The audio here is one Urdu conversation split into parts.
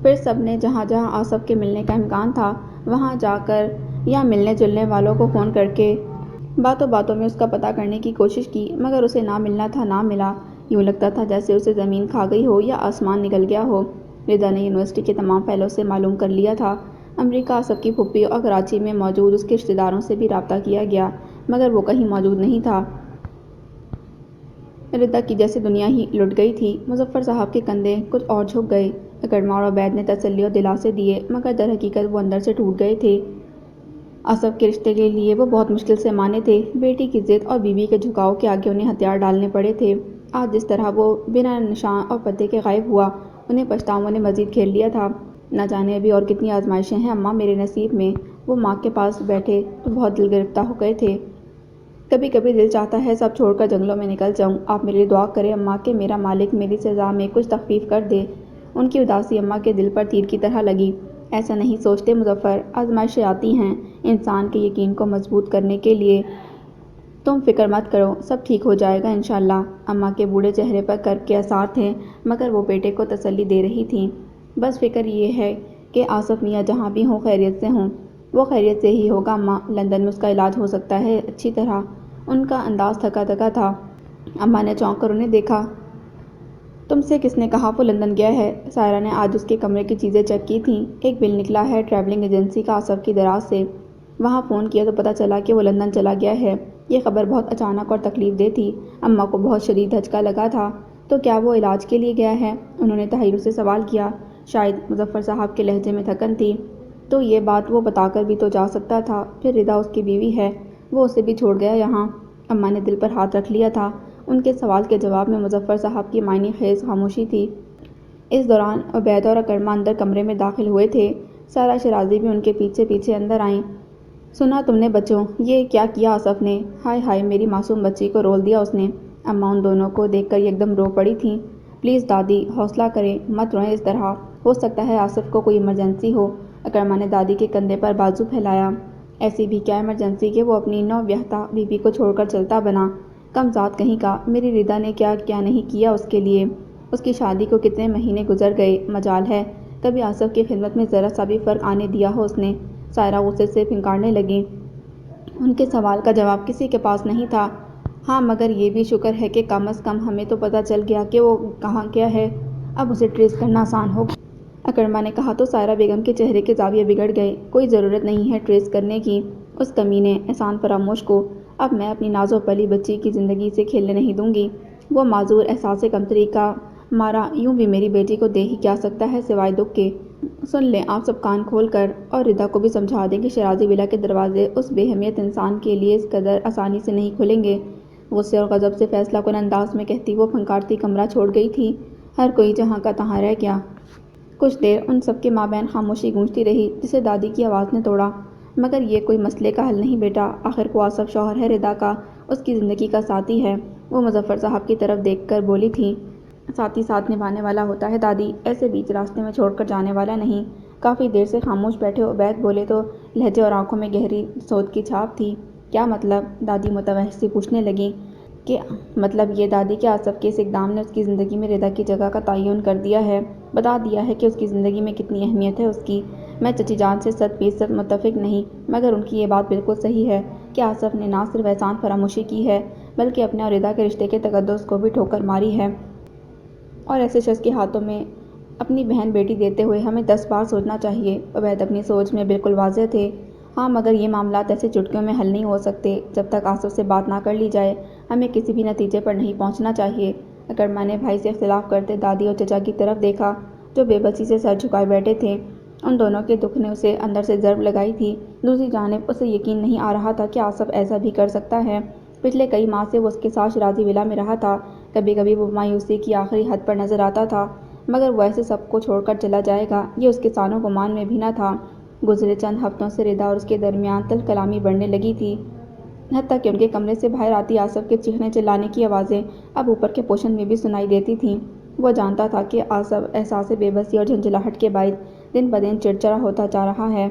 پھر سب نے جہاں جہاں آصف کے ملنے کا امکان تھا وہاں جا کر یا ملنے جلنے والوں کو فون کر کے باتوں باتوں میں اس کا پتہ کرنے کی کوشش کی، مگر اسے نہ ملنا تھا نہ ملا۔ یوں لگتا تھا جیسے اسے زمین کھا گئی ہو یا آسمان نگل گیا ہو۔ ردا نے یونیورسٹی کے تمام فیلو سے معلوم کر لیا تھا۔ امریکہ آصف کی پھپھی اور کراچی میں موجود اس کے رشتہ داروں سے بھی رابطہ کیا گیا، مگر وہ کہیں موجود نہیں تھا۔ ردا کی جیسے دنیا ہی لٹ گئی تھی۔ مظفر صاحب کے کندھے کچھ اور جھک گئے۔ اکرما اور عبید نے تسلی اور دلاسے دیے، مگر در حقیقت وہ اندر سے ٹوٹ گئے تھے۔ آصف کے رشتے کے لیے وہ بہت مشکل سے مانے تھے۔ بیٹی کی ضد اور بیوی کے جھکاؤ کے آگے انہیں ہتھیار ڈالنے پڑے تھے۔ آج جس طرح وہ بنا نشان اور پتے کے غائب ہوا، انہیں پچھتاووں نے مزید گھیر لیا تھا۔ نہ جانے ابھی اور کتنی آزمائشیں ہیں اماں میرے نصیب میں۔ وہ ماں کے پاس بیٹھے تو بہت دل گرفتہ ہو گئے تھے۔ کبھی کبھی دل چاہتا ہے سب چھوڑ کر جنگلوں میں نکل جاؤں۔ آپ میرے لیے دعا کریں اماں کہ میرا مالک میری سزا میں کچھ تخفیف کر دے۔ ان کی اداسی اماں کے دل پر تیر کی طرح لگی۔ ایسا نہیں سوچتے مظفر، آزمائشیں آتی ہیں انسان کے یقین کو مضبوط کرنے کے لیے۔ تم فکر مت کرو، سب ٹھیک ہو جائے گا انشاءاللہ۔ اماں کے بوڑھے چہرے پر کرب کے آثار تھے، مگر وہ بیٹے کو تسلی دے رہی تھیں۔ بس فکر یہ ہے کہ آصف میاں جہاں بھی ہوں خیریت سے ہوں۔ وہ خیریت سے ہی ہوگا اماں، لندن میں اس کا علاج ہو سکتا ہے اچھی طرح۔ ان کا انداز تھکا تھکا تھا۔ اماں نے چونک کر انہیں دیکھا۔ تم سے کس نے کہا وہ لندن گیا ہے؟ سائرہ نے آج اس کے کمرے کی چیزیں چیک کی تھیں۔ ایک بل نکلا ہے ٹریولنگ ایجنسی کا آصف کی دراز سے۔ وہاں فون کیا تو پتہ چلا کہ وہ لندن چلا گیا ہے۔ یہ خبر بہت اچانک اور تکلیف دہ تھی۔ اماں کو بہت شدید دھچکا لگا تھا۔ تو کیا وہ علاج کے لیے گیا ہے؟ انہوں نے تحیر سے سوال کیا۔ شاید، مظفر صاحب کے لہجے میں تھکن تھی۔ تو یہ بات وہ بتا کر بھی تو جا سکتا تھا۔ پھر ردا اس کی بیوی ہے، وہ اسے بھی چھوڑ گیا یہاں۔ اماں نے دل پر ہاتھ رکھ لیا تھا۔ ان کے سوال کے جواب میں مظفر صاحب کی معنی خیز خاموشی تھی۔ اس دوران عبید اور اکرما اندر کمرے میں داخل ہوئے تھے۔ سارہ شیرازی بھی ان کے پیچھے پیچھے اندر آئیں۔ سنا تم نے بچوں، یہ کیا کیا آصف نے؟ ہائے ہائے میری معصوم بچی کو رول دیا اس نے۔ اماں ان دونوں کو دیکھ کر یکدم رو پڑی تھیں۔ پلیز دادی، حوصلہ کریں، مت روئیں اس طرح۔ ہو سکتا ہے آصف کو کوئی ایمرجنسی ہو۔ اکرما نے دادی کے کندھے پر بازو پھیلایا۔ ایسی بھی کیا ایمرجنسی کہ وہ اپنی نویاحتہ بیوی کو چھوڑ کر چلتا بنا؟ کم ذات کہیں کا، میری ردا نے کیا کیا نہیں کیا اس کے لیے۔ اس کی شادی کو کتنے مہینے گزر گئے، مجال ہے کبھی آصف کی خدمت میں ذرا سا بھی فرق آنے دیا ہو اس نے؟ سائرہ غصے سے پھنکارنے لگیں۔ ان کے سوال کا جواب کسی کے پاس نہیں تھا۔ ہاں مگر یہ بھی شکر ہے کہ کم از کم ہمیں تو پتہ چل گیا کہ وہ کہاں گیا ہے۔ اب اسے ٹریس کرنا آسان ہوگا۔ اکرما نے کہا تو سائرہ بیگم کے چہرے کے زاویے بگڑ گئے۔ کوئی ضرورت نہیں ہے ٹریس کرنے کی، اس کمینے احسان فراموش کو۔ اب میں اپنی نازو پلی بچی کی زندگی سے کھیلنے نہیں دوں گی۔ وہ معذور احساس کمتری کا مارا یوں بھی میری بیٹی کو دے ہی کیا سکتا ہے سوائے دکھ کے۔ سن لیں آپ سب کان کھول کر، اور ردا کو بھی سمجھا دیں کہ شیرازی ولا کے دروازے اس بے اہمیت انسان کے لیے اس قدر آسانی سے نہیں کھلیں گے۔ غصے اور غضب سے فیصلہ کن انداز میں کہتی وہ پھنکارتی کمرہ چھوڑ گئی تھی۔ ہر کوئی جہاں کا تہاں رہ گیا۔ کچھ دیر ان سب کے مابین خاموشی گونجتی رہی جسے دادی کی آواز نے توڑا۔ مگر یہ کوئی مسئلے کا حل نہیں بیٹا، آخر کو آصف شوہر ہے ردا کا، اس کی زندگی کا ساتھی ہے۔ وہ مظفر صاحب کی طرف دیکھ کر بولی تھیں۔ ساتھی ساتھ نبھانے والا ہوتا ہے دادی، ایسے بیچ راستے میں چھوڑ کر جانے والا نہیں۔ کافی دیر سے خاموش بیٹھے عبید بولے تو لہجے اور آنکھوں میں گہری سود کی چھاپ تھی۔ کیا مطلب؟ دادی متوحش سی پوچھنے لگیں۔ کہ مطلب یہ دادی کہ آصف کے اس اقدام نے اس کی زندگی میں ردا کی جگہ کا تعین کر دیا ہے، بتا دیا ہے کہ اس کی زندگی میں کتنی اہمیت ہے اس کی۔ میں چچی جان سے 100% متفق نہیں، مگر ان کی یہ بات بالکل صحیح ہے کہ آصف نے نہ صرف احسان فراموشی کی ہے بلکہ اپنے اور ردا کے رشتے کے تقدس کو بھی ٹھوکر ماری ہے۔ اور ایسے شخص کے ہاتھوں میں اپنی بہن بیٹی دیتے ہوئے ہمیں 10 بار سوچنا چاہیے۔ عبید اپنی سوچ میں بالکل واضح تھے۔ ہاں مگر یہ معاملات ایسے چٹکیوں میں حل نہیں ہو سکتے۔ جب تک آصف سے بات نہ کر لی جائے ہمیں کسی بھی نتیجے پر نہیں پہنچنا چاہیے۔ اکرما نے بھائی سے اختلاف کرتے دادی اور چچا کی طرف دیکھا جو بے بسی سے سر جھکائے بیٹھے تھے۔ ان دونوں کے دکھ نے اسے اندر سے ضرب لگائی تھی۔ دوسری جانب اسے یقین نہیں آ رہا تھا کہ آصف ایسا بھی کر سکتا ہے۔ پچھلے کئی ماہ سے وہ اس کے ساتھ شیرازی ولا میں رہا تھا۔ کبھی کبھی وہ مایوسی کی آخری حد پر نظر آتا تھا، مگر وہ ایسے سب کو چھوڑ کر چلا جائے گا یہ اس کے سانو گمان میں بھی نہ تھا۔ گزرے چند ہفتوں سے ردا اور اس کے درمیان تلخ کلامی بڑھنے لگی تھی، حتیٰ کہ ان کے کمرے سے باہر آتی آصف کے چیخنے چلانے کی آوازیں اب اوپر کے پوشن میں بھی سنائی دیتی تھیں۔ وہ جانتا تھا کہ آصف احساس بے بسی اور جھنجھلاہٹ کے باعث دن بدن چڑچڑا ہوتا جا رہا ہے۔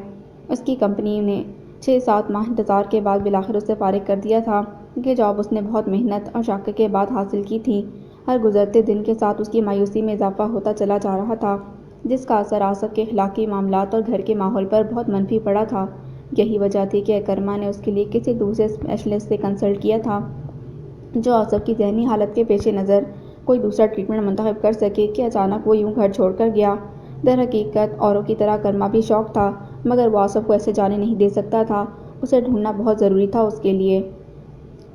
اس کی کمپنی نے 6-7 ماہ انتظار کے بعد بالآخر اسے فارغ کر دیا تھا۔ یہ جاب اس نے بہت محنت اور شاقے کے بعد حاصل کی تھی۔ ہر گزرتے دن کے ساتھ اس کی مایوسی میں اضافہ ہوتا چلا جا رہا تھا۔ جس کا اثر آصف کے اخلاقی معاملات اور گھر کے ماحول پر بہت منفی پڑا تھا۔ یہی وجہ تھی کہ اکرما نے اس کے لیے کسی دوسرے اسپیشلسٹ سے کنسلٹ کیا تھا جو آصف کی ذہنی حالت کے پیش نظر کوئی دوسرا ٹریٹمنٹ منتخب کر سکے کہ اچانک وہ یوں گھر چھوڑ کر گیا۔ در حقیقت اوروں کی طرح اکرما بھی شوق تھا، مگر وہ آصف کو ایسے جانے نہیں دے سکتا تھا۔ اسے ڈھونڈنا بہت ضروری تھا اس کے لیے۔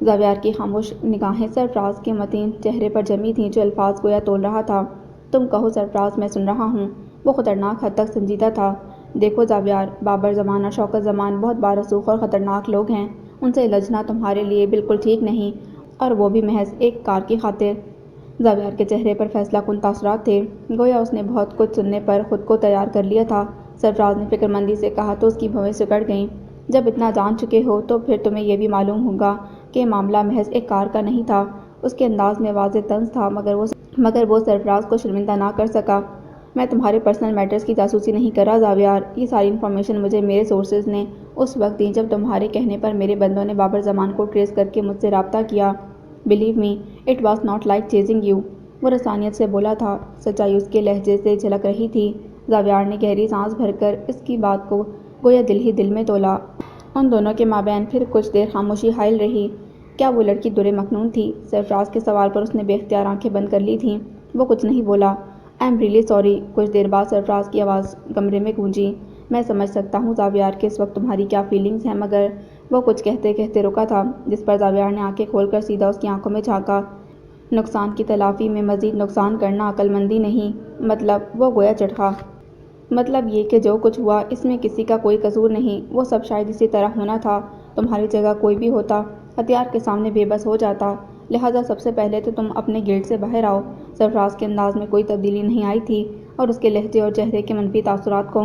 زاویار کی خاموش نگاہیں سرفراز کے متین چہرے پر جمی تھیں جو الفاظ گویا تول رہا تھا۔ تم کہو سرفراز، میں سن رہا ہوں۔ وہ خطرناک حد تک سنجیدہ تھا۔ دیکھو زاویار، بابر زمان اور شوکت زمان بہت بارسوخ اور خطرناک لوگ ہیں۔ ان سے الجھنا تمہارے لیے بالکل ٹھیک نہیں، اور وہ بھی محض ایک کار کی خاطر۔ زاویار کے چہرے پر فیصلہ کن تاثرات تھے، گویا اس نے بہت کچھ سننے پر خود کو تیار کر لیا تھا۔ سرفراز نے فکرمندی سے کہا تو اس کی بھویں سکڑ گئیں۔ جب اتنا جان چکے ہو تو پھر تمہیں یہ بھی معلوم ہوگا کہ معاملہ محض ایک کار کا نہیں تھا۔ اس کے انداز میں واضح طنز تھا، مگر وہ سرفراز کو شرمندہ نہ کر سکا۔ میں تمہارے پرسنل میٹرز کی جاسوسی نہیں کر رہا زاویار۔ یہ ساری انفارمیشن مجھے میرے سورسز نے اس وقت دی جب تمہارے کہنے پر میرے بندوں نے بابر زمان کو ٹریس کر کے مجھ سے رابطہ کیا۔ Believe me, it was not like chasing you. وہ رسانیت سے بولا تھا، سچائی اس کے لہجے سے جھلک رہی تھی۔ زاویار نے گہری سانس بھر کر اس کی بات کو گویا دل ہی دل میں تولا۔ ان دونوں کے مابین پھر کچھ دیر خاموشی حائل رہی۔ کیا وہ لڑکی درے مکنون تھی؟ سرفراز کے سوال پر اس نے بے اختیار آنکھیں بند کر لی تھیں۔ وہ کچھ نہیں بولا۔ I am really sorry. کچھ دیر بعد سرفراز کی آواز کمرے میں گونجی۔ میں سمجھ سکتا ہوں زاویار کہ اس وقت تمہاری کیا فیلنگز ہیں، مگر وہ کچھ کہتے کہتے رکا تھا، جس پر زاویار نے آنکھیں کھول کر سیدھا اس کی آنکھوں میں جھانکا۔ نقصان کی تلافی میں مزید نقصان کرنا عقل مندی نہیں۔ مطلب؟ وہ گویا چڑھا۔ مطلب یہ کہ جو کچھ ہوا اس میں کسی کا کوئی قصور نہیں۔ وہ سب شاید اسی طرح ہونا تھا۔ تمہاری جگہ کوئی بھی ہوتا ہتھیار کے سامنے بے بس ہو جاتا۔ لہٰذا سب سے پہلے تو تم اپنے گلٹ سے باہر آؤ۔ سرفراز کے انداز میں کوئی تبدیلی نہیں آئی تھی اور اس کے لہجے اور چہرے کے منفی تاثرات کو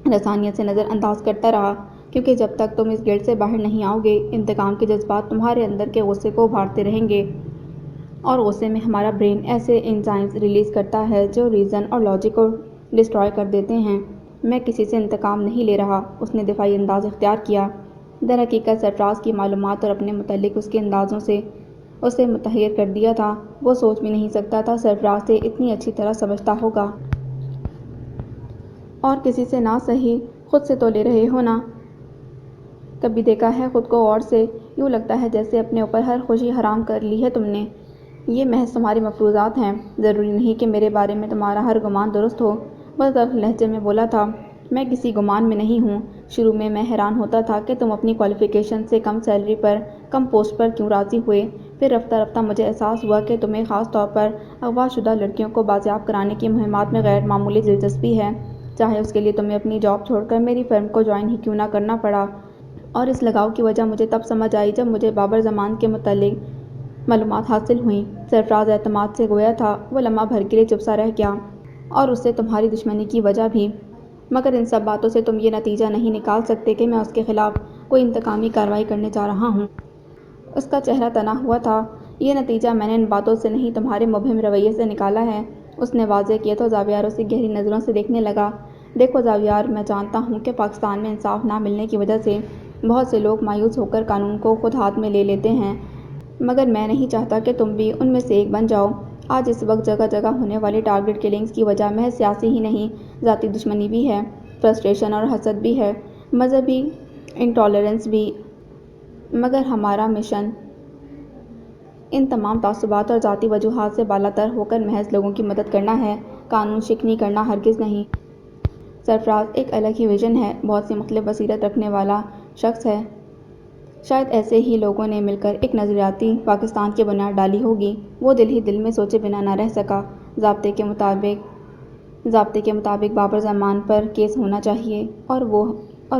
رسانیت سے نظر انداز کرتا رہا، کیونکہ جب تک تم اس گلٹ سے باہر نہیں آؤ گے، انتقام کے جذبات تمہارے اندر کے غصے کو ابھارتے رہیں گے، اور غصے میں ہمارا برین ایسے انزائمز ریلیز کرتا ہے جو ریزن اور لاجک کو ڈسٹرائے کر دیتے ہیں۔ میں کسی سے انتقام نہیں لے رہا۔ اس نے دفاعی انداز اختیار کیا۔ در حقیقت سرفراز کی معلومات اور اپنے متعلق اس کے اندازوں سے اسے متحیر کر دیا تھا۔ وہ سوچ بھی نہیں سکتا تھا سرفراز سے اتنی اچھی طرح سمجھتا ہوگا۔ اور کسی سے نہ سہی، خود سے تو لے رہے ہو نا؟ کبھی دیکھا ہے خود کو اور سے؟ یوں لگتا ہے جیسے اپنے اوپر ہر خوشی حرام کر لی ہے تم نے۔ یہ محض تمہارے مفروضات ہیں۔ ضروری نہیں کہ میرے بارے میں تمہارا ہر گمان درست ہو۔ وہ تلخ لہجے میں بولا تھا۔ میں کسی گمان میں نہیں ہوں۔ شروع میں حیران ہوتا تھا کہ تم اپنی کوالیفیکیشن سے کم سیلری پر کم پوسٹ پر کیوں راضی ہوئے۔ پھر رفتہ رفتہ مجھے احساس ہوا کہ تمہیں خاص طور پر اغوا شدہ لڑکیوں کو بازیاب کرانے کی مہمات میں غیر معمولی دلچسپی ہے، چاہے اس کے لیے تمہیں اپنی جاب چھوڑ کر میری فرم کو جوائن ہی کیوں نہ کرنا پڑا۔ اور اس لگاؤ کی وجہ مجھے تب سمجھ آئی جب مجھے بابر زمان کے متعلق معلومات حاصل ہوئیں۔ سرفراز اعتماد سے گویا تھا۔ وہ لمحہ بھر کے لیے چپ سا رہ گیا۔ اور اس سے تمہاری دشمنی کی وجہ بھی۔ مگر ان سب باتوں سے تم یہ نتیجہ نہیں نکال سکتے کہ میں اس کے خلاف کوئی انتقامی کارروائی کرنے جا رہا ہوں۔ اس کا چہرہ تنا ہوا تھا۔ یہ نتیجہ میں نے ان باتوں سے نہیں، تمہارے مبہم رویے سے نکالا ہے۔ اس نے واضح کیا تو زاویار اسے گہری نظروں سے دیکھنے لگا۔ دیکھو زاویار، میں جانتا ہوں کہ پاکستان میں انصاف نہ ملنے کی وجہ سے بہت سے لوگ مایوس ہو کر قانون کو خود ہاتھ میں لے لیتے ہیں، مگر میں نہیں چاہتا کہ تم بھی ان میں سے ایک بن جاؤ۔ آج اس وقت جگہ جگہ ہونے والی ٹارگٹ کلنگز کی وجہ محض سیاسی ہی نہیں، ذاتی دشمنی بھی ہے، فرسٹریشن اور حسد بھی ہے، مذہبی انٹالرنس بھی۔ مگر ہمارا مشن ان تمام تعصبات اور ذاتی وجوہات سے بالاتر ہو کر محض لوگوں کی مدد کرنا ہے، قانون شکنی کرنا ہرگز نہیں۔ سرفراز ایک الگ ہی ویژن ہے، بہت سی مختلف بصیرت رکھنے والا شخص ہے۔ شاید ایسے ہی لوگوں نے مل کر ایک نظریاتی پاکستان کی بنیاد ڈالی ہوگی۔ وہ دل ہی دل میں سوچے بنا نہ رہ سکا۔ ضابطے کے مطابق بابر زمان پر کیس ہونا چاہیے، اور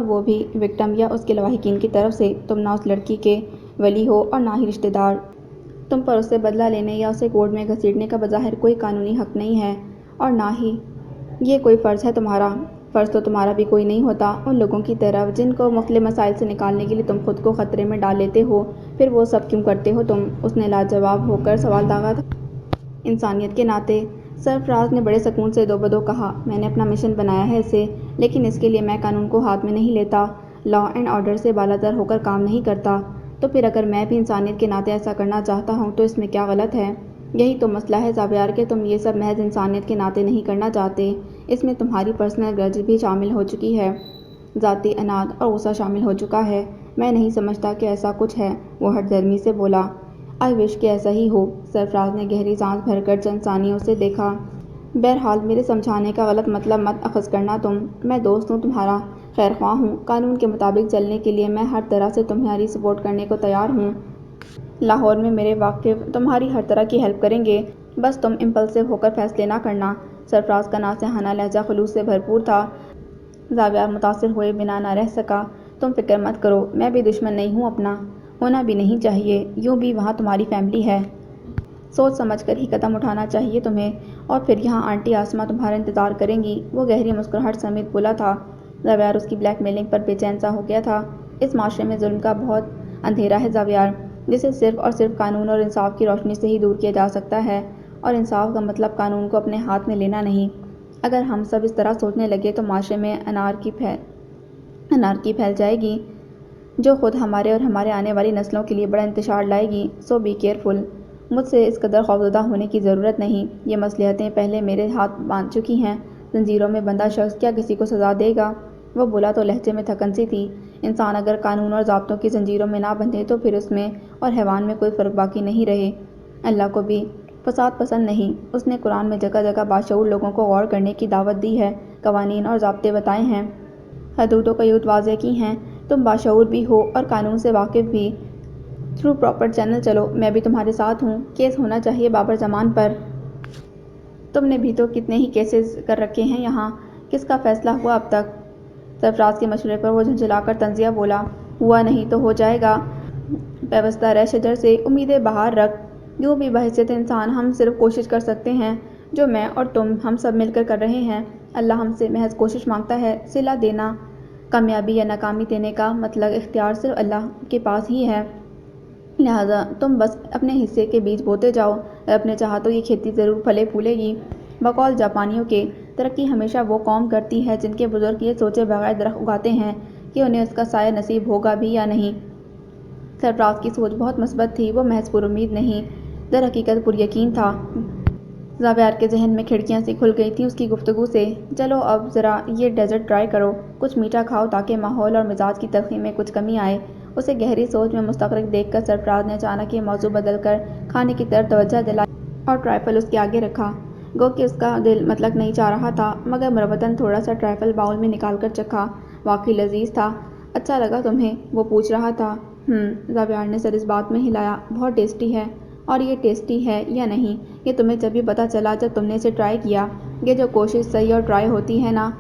وہ بھی وکٹم یا اس کے لواحقین کی طرف سے۔ تم نہ اس لڑکی کے ولی ہو اور نہ ہی رشتہ دار۔ تم پر اس سے بدلہ لینے یا اسے کورٹ میں گھسیٹنے کا بظاہر کوئی قانونی حق نہیں ہے، اور نہ ہی یہ کوئی فرض ہے تمہارا۔ فرض تو تمہارا بھی کوئی نہیں ہوتا ان لوگوں کی طرف جن کو مختلف مسائل سے نکالنے کے لیے تم خود کو خطرے میں ڈال لیتے ہو۔ پھر وہ سب کیوں کرتے ہو تم؟ اس نے لاجواب ہو کر سوال داغا تھا۔ انسانیت کے ناطے، سرفراز نے بڑے سکون سے دوبدو کہا، میں نے اپنا مشن بنایا ہے اسے، لیکن اس کے لیے میں قانون کو ہاتھ میں نہیں لیتا، لا اینڈ آرڈر سے بالاتر ہو کر کام نہیں کرتا۔ تو پھر اگر میں بھی انسانیت کے ناطے ایسا کرنا چاہتا ہوں تو اس میں کیا غلط ہے؟ یہی تو مسئلہ ہے زاویار کہ تم یہ سب محض انسانیت کے ناطے نہیں کرنا چاہتے، اس میں تمہاری پرسنل گرج بھی شامل ہو چکی ہے، ذاتی اناد اور غصہ شامل ہو چکا ہے۔ میں نہیں سمجھتا کہ ایسا کچھ ہے، وہ ہٹ درمی سے بولا۔ آئی وش کہ ایسا ہی ہو۔ سرفراز نے گہری سانس بھر کر چند ثانیوں سے دیکھا۔ بہرحال میرے سمجھانے کا غلط مطلب مت اخذ کرنا تم۔ میں دوست ہوں، تمہارا خیر خواہ ہوں، قانون کے مطابق چلنے کے لیے میں ہر طرح سے تمہاری سپورٹ کرنے کو تیار ہوں۔ لاہور میں میرے واقف تمہاری ہر طرح کی ہیلپ کریں گے، بس تم امپلسو ہو کر فیصلے نہ کرنا۔ سرفراز کا ناصحانہ لہجہ خلوص سے بھرپور تھا۔ زاویار متاثر ہوئے بنا نہ رہ سکا۔ تم فکر مت کرو، میں بھی دشمن نہیں ہوں، اپنا ہونا بھی نہیں چاہیے، یوں بھی وہاں تمہاری فیملی ہے۔ سوچ سمجھ کر ہی قدم اٹھانا چاہیے تمہیں، اور پھر یہاں آنٹی آسماں تمہارا انتظار کریں گی۔ وہ گہری مسکراہٹ سمیت بولا تھا۔ زاویار اس کی بلیک میلنگ پر بے چین سا ہو گیا تھا۔ اس معاشرے میں ظلم کا بہت اندھیرا ہے زاویار، جسے صرف اور صرف قانون اور انصاف کی روشنی سے ہی دور کیا جا سکتا ہے، اور انصاف کا مطلب قانون کو اپنے ہاتھ میں لینا نہیں۔ اگر ہم سب اس طرح سوچنے لگے تو معاشرے میں انارکی پھیل جائے گی، جو خود ہمارے اور ہمارے آنے والی نسلوں کے لیے بڑا انتشار لائے گی۔ سو بی کیئرفل۔ مجھ سے اس قدر خوفزدہ ہونے کی ضرورت نہیں۔ یہ مصلحتیں پہلے میرے ہاتھ باندھ چکی ہیں۔ زنجیروں میں بندھا شخص کیا کسی کو سزا دے گا؟ وہ بولا تو لہجے میں تھکن سی تھی۔ انسان اگر قانون اور ضابطوں کی زنجیروں میں نہ بندھے تو پھر اس میں اور حیوان میں کوئی فرق باقی نہیں رہے۔ اللہ کو بھی فساد پسند نہیں۔ اس نے قرآن میں جگہ جگہ باشعور لوگوں کو غور کرنے کی دعوت دی ہے، قوانین اور ضابطے بتائے ہیں، حدود و قیود واضح کی ہیں۔ تم باشعور بھی ہو اور قانون سے واقف بھی۔ تھرو پراپر چینل چلو، میں بھی تمہارے ساتھ ہوں۔ کیس ہونا چاہیے بابر زمان پر۔ تم نے بھی تو کتنے ہی کیسز کر رکھے ہیں یہاں، کس کا فیصلہ ہوا اب تک؟ سرفراز کے مشورے پر وہ جھنجھلا کر طنزیہ بولا۔ ہوا نہیں تو ہو جائے گا، پیوستہ رہ شجر سے امیدیں بہار رکھ۔ یوں بھی بحیثیت انسان ہم صرف کوشش کر سکتے ہیں، جو میں اور تم ہم سب مل کر رہے ہیں۔ اللہ ہم سے محض کوشش مانگتا ہے، صلہ دینا۔ کامیابی یا ناکامی دینے کا مطلق اختیار صرف اللہ کے پاس ہی ہے، لہٰذا تم بس اپنے حصے کے بیج بوتے جاؤ، رب نے چاہا تو یہ کھیتی ضرور پھلے پھولے گی۔ بقول جاپانیوں کے، ترقی ہمیشہ وہ قوم کرتی ہے جن کے بزرگ یہ سوچے بغیر درخت اگاتے ہیں کہ انہیں اس کا سایہ نصیب ہوگا بھی یا نہیں۔ سرفراز کی سوچ بہت مثبت تھی، وہ محض پر امید نہیں، در حقیقت پر یقین تھا۔ زاویار کے ذہن میں کھڑکیاں سی کھل گئی تھیں اس کی گفتگو سے۔ چلو اب ذرا یہ ڈیزرٹ ٹرائی کرو، کچھ میٹھا کھاؤ تاکہ ماحول اور مزاج کی تلخی میں کچھ کمی آئے۔ اسے گہری سوچ میں مستغرق دیکھ کر سرفراز نے اچانک یہ موضوع بدل کر کھانے کی طرف توجہ دلائی اور ٹرائفل اس کے آگے رکھا۔ گو کہ اس کا دل مطلق نہیں چاہ رہا تھا، مگر مروتاً تھوڑا سا ٹرائفل باؤل میں نکال کر چکھا۔ واقعی لذیذ تھا۔ اچھا لگا تمہیں؟ وہ پوچھ رہا تھا۔ زاویار نے سر اس بات میں ہلایا۔ بہت ٹیسٹی ہے۔ اور یہ ٹیسٹی ہے یا نہیں، یہ تمہیں جب پتہ چلا جب تم نے اسے ٹرائی کیا۔ یہ جو کوشش صحیح اور ٹرائی ہوتی ہے نا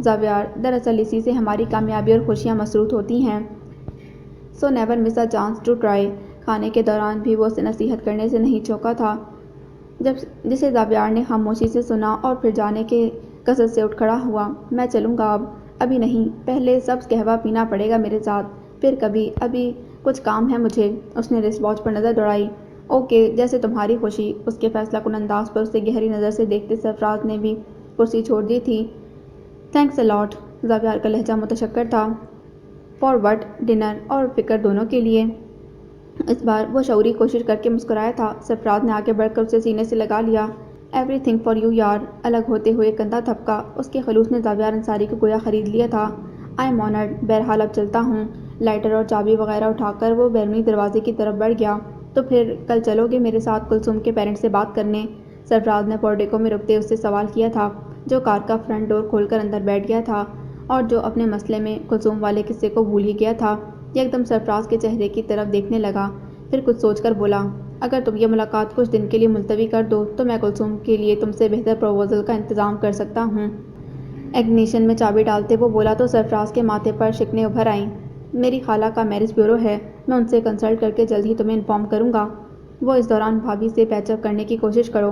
زاویار، دراصل اسی سے ہماری کامیابی اور خوشیاں مسروط ہوتی ہیں۔ So never miss a chance to try. کھانے کے دوران بھی وہ اسے نصیحت کرنے سے نہیں چوکا تھا، جسے زاویار نے خاموشی سے سنا اور پھر جانے کے قصد سے اٹھ کھڑا ہوا۔ میں چلوں گا اب؟ ابھی نہیں، پہلے سبز قہوہ پینا پڑے گا میرے ساتھ، پھر کبھی، ابھی کچھ کام ہے مجھے۔ اس نے رسٹ واچ پر نظر دوڑائی۔ اوکے، جیسے تمہاری خوشی۔ اس کے فیصلہ کن انداز پر اسے گہری نظر سے دیکھتے سرفراز نے بھی کرسی چھوڑ دی تھی۔ تھینکس اے لاٹ۔ زاویار کا لہجہ متشکر تھا۔ For what? ڈنر اور فکر دونوں کے لیے۔ اس بار وہ شعوری کوشش کر کے مسکرایا تھا۔ سرفراز نے آگے بڑھ کر اسے سینے سے لگا لیا۔ ایوری تھنگ فار یو یار۔ الگ ہوتے ہوئے کندھا تھپکا۔ اس کے خلوص نے زاویار انصاری کو گویا خرید لیا تھا۔ I am honoured. بہرحال اب چلتا ہوں۔ لائٹر اور چابی وغیرہ اٹھا کر وہ بیرونی دروازے کی طرف بڑھ گیا۔ تو پھر کل چلو گے میرے ساتھ کلثوم کے پیرنٹس سے بات کرنے؟ سرفراز نے پورٹیکو میں رکتے اس سے سوال کیا تھا، جو کار کا فرنٹ ڈور کھول کر اندر بیٹھ گیا تھا اور جو اپنے مسئلے میں کلثوم والے قصے کو بھول ہی گیا تھا۔ ایک دم سرفراز کے چہرے کی طرف دیکھنے لگا، پھر کچھ سوچ کر بولا، اگر تم یہ ملاقات کچھ دن کے لیے ملتوی کر دو تو میں کلثوم کے لیے تم سے بہتر پروپوزل کا انتظام کر سکتا ہوں۔ اگنیشن میں چابی ڈالتے وہ بولا تو سرفراز کے ماتھے پر شکنیں ابھر آئیں۔ میری خالہ کا میرج بیورو ہے، میں ان سے کنسلٹ کر کے جلد ہی تمہیں انفارم کروں گا۔ وہ اس دوران بھابھی سے پیچ اپ کرنے کی کوشش کرو۔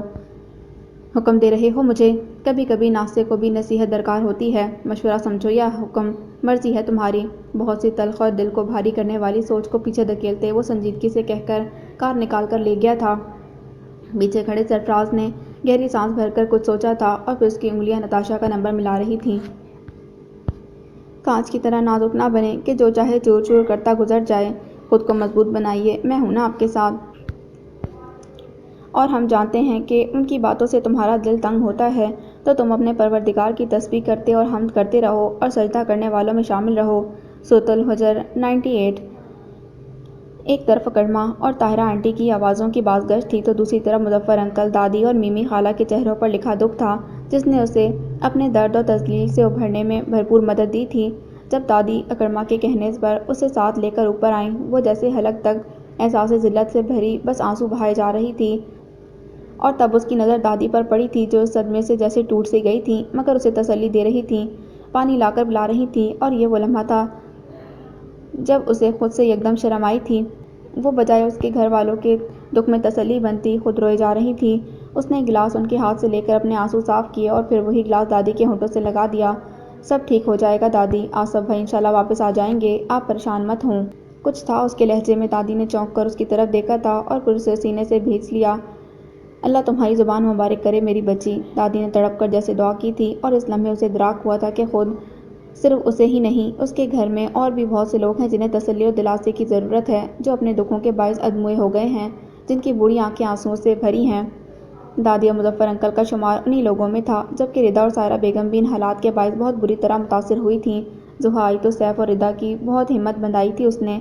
حکم دے رہے ہو مجھے؟ کبھی کبھی ناصح کو بھی نصیحت درکار ہوتی ہے۔ مشورہ سمجھو یا حکم، مرضی ہے تمہاری۔ بہت سی تلخ اور دل کو بھاری کرنے والی سوچ کو پیچھے دھکیلتے وہ سنجیدگی سے کہہ کر کار نکال کر لے گیا تھا۔ پیچھے کھڑے سرفراز نے گہری سانس بھر کر کچھ سوچا تھا اور پھر اس کی انگلیاں نتاشا کا نمبر ملا رہی تھیں۔ کانچ کی طرح نازک نہ بنے کہ جو چاہے چور چور کرتا گزر جائے۔ خود کو مضبوط بنائیے، میں ہوں نا آپ کے ساتھ۔ اور ہم جانتے ہیں کہ ان کی باتوں سے تمہارا دل تنگ ہوتا ہے، تو تم اپنے پروردگار کی تسبیح کرتے اور حمد کرتے رہو اور سجدہ کرنے والوں میں شامل رہو۔ سورۃ الحجر 98۔ ایک طرف اکرمہ اور طاہرہ آنٹی کی آوازوں کی باز گشت تھی تو دوسری طرف مظفر انکل، دادی اور میمی خالہ کے چہروں پر لکھا دکھ تھا، جس نے اسے اپنے درد و تذلیل سے ابھرنے میں بھرپور مدد دی تھی۔ جب دادی اکرمہ کے کہنے پر اسے ساتھ لے کر اوپر آئیں، وہ جیسے حلق تک احساس ذلت سے بھری بس آنسو بہائے جا رہی تھی، اور تب اس کی نظر دادی پر پڑی تھی جو اس صدمے سے جیسے ٹوٹ سی گئی تھیں، مگر اسے تسلی دے رہی تھیں، پانی لا کر پلا رہی تھیں۔ اور یہ وہ لمحہ تھا جب اسے خود سے یکدم شرم آئی تھی۔ وہ بجائے اس کے گھر والوں کے دکھ میں تسلی بنتی، خود روئے جا رہی تھی۔ اس نے گلاس ان کے ہاتھ سے لے کر اپنے آنسو صاف کیے اور پھر وہی گلاس دادی کے ہونٹوں سے لگا دیا۔ سب ٹھیک ہو جائے گا دادی، آصف بھائی انشاءاللہ واپس آ جائیں گے، آپ پریشان مت ہوں۔ کچھ تھا اس کے لہجے میں۔ دادی نے چونک کر اس کی طرف دیکھا تھا اور پھر اسے سینے سے بھینچ لیا۔ اللہ تمہاری زبان مبارک کرے میری بچی، دادی نے تڑپ کر جیسے دعا کی تھی، اور اس لمحے اسے ادراک ہوا تھا کہ خود صرف اسے ہی نہیں، اس کے گھر میں اور بھی بہت سے لوگ ہیں جنہیں تسلی و دلاسے کی ضرورت ہے، جو اپنے دکھوں کے باعث ادموئے ہو گئے ہیں، جن کی بوڑھی آنکھیں آنسوؤں سے بھری ہیں۔ دادی اور مظفر انکل کا شمار انہی لوگوں میں تھا، جبکہ ردا اور سائرہ بیگم بھی ان حالات کے باعث بہت بری طرح متاثر ہوئی تھیں۔ ضحیٰ آئی تو سیف اور ردا کی بہت ہمت بندھائی تھی اس نے۔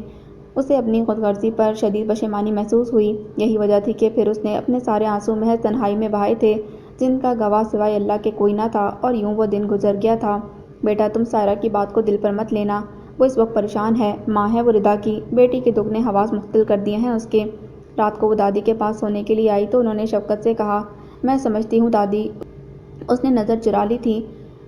اسے اپنی خود غرضی پر شدید پشیمانی محسوس ہوئی۔ یہی وجہ تھی کہ پھر اس نے اپنے سارے آنسو محض تنہائی میں بہائے تھے، جن کا گواہ سوائے اللہ کے کوئی نہ تھا، اور یوں وہ دن گزر گیا تھا۔ بیٹا تم سائرہ کی بات کو دل پر مت لینا، وہ اس وقت پریشان ہے، ماں ہے وہ ردا کی، بیٹی کے دکھ نے حواس مختل کر دیے ہیں اس کے۔ رات کو وہ دادی کے پاس سونے کے لیے آئی تو انہوں نے شفقت سے کہا، میں سمجھتی ہوں دادی۔ اس نے نظر چرا لی تھی۔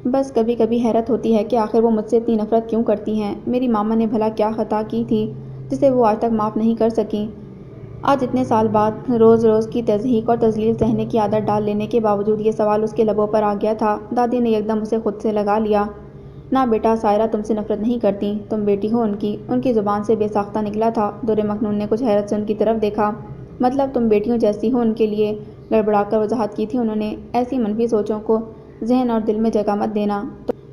بس کبھی کبھی حیرت ہوتی ہے کہ آخر وہ مجھ سے اتنی نفرت کیوں کرتی ہیں۔ میری ماما نے بھلا کیا خطا کی تھی جسے وہ آج تک معاف نہیں کر سکیں؟ آج اتنے سال بعد روز روز کی تضحیک اور تذلیل سہنے کی عادت ڈال لینے کے باوجود یہ سوال اس کے لبوں پر آ گیا تھا۔ دادی نے یکدم اسے خود سے لگا لیا۔ نہ بیٹا، سائرہ تم سے نفرت نہیں کرتی، تم بیٹی ہو ان کی زبان سے بے ساختہ نکلا تھا۔ دور مکنون نے کچھ حیرت سے ان کی طرف دیکھا۔ مطلب تم بیٹیوں جیسی ہو ان کے لیے، گڑبڑا کر وضاحت کی تھی انہوں نے۔ ایسی منفی سوچوں کو ذہن اور دل میں جگہ مت دینا۔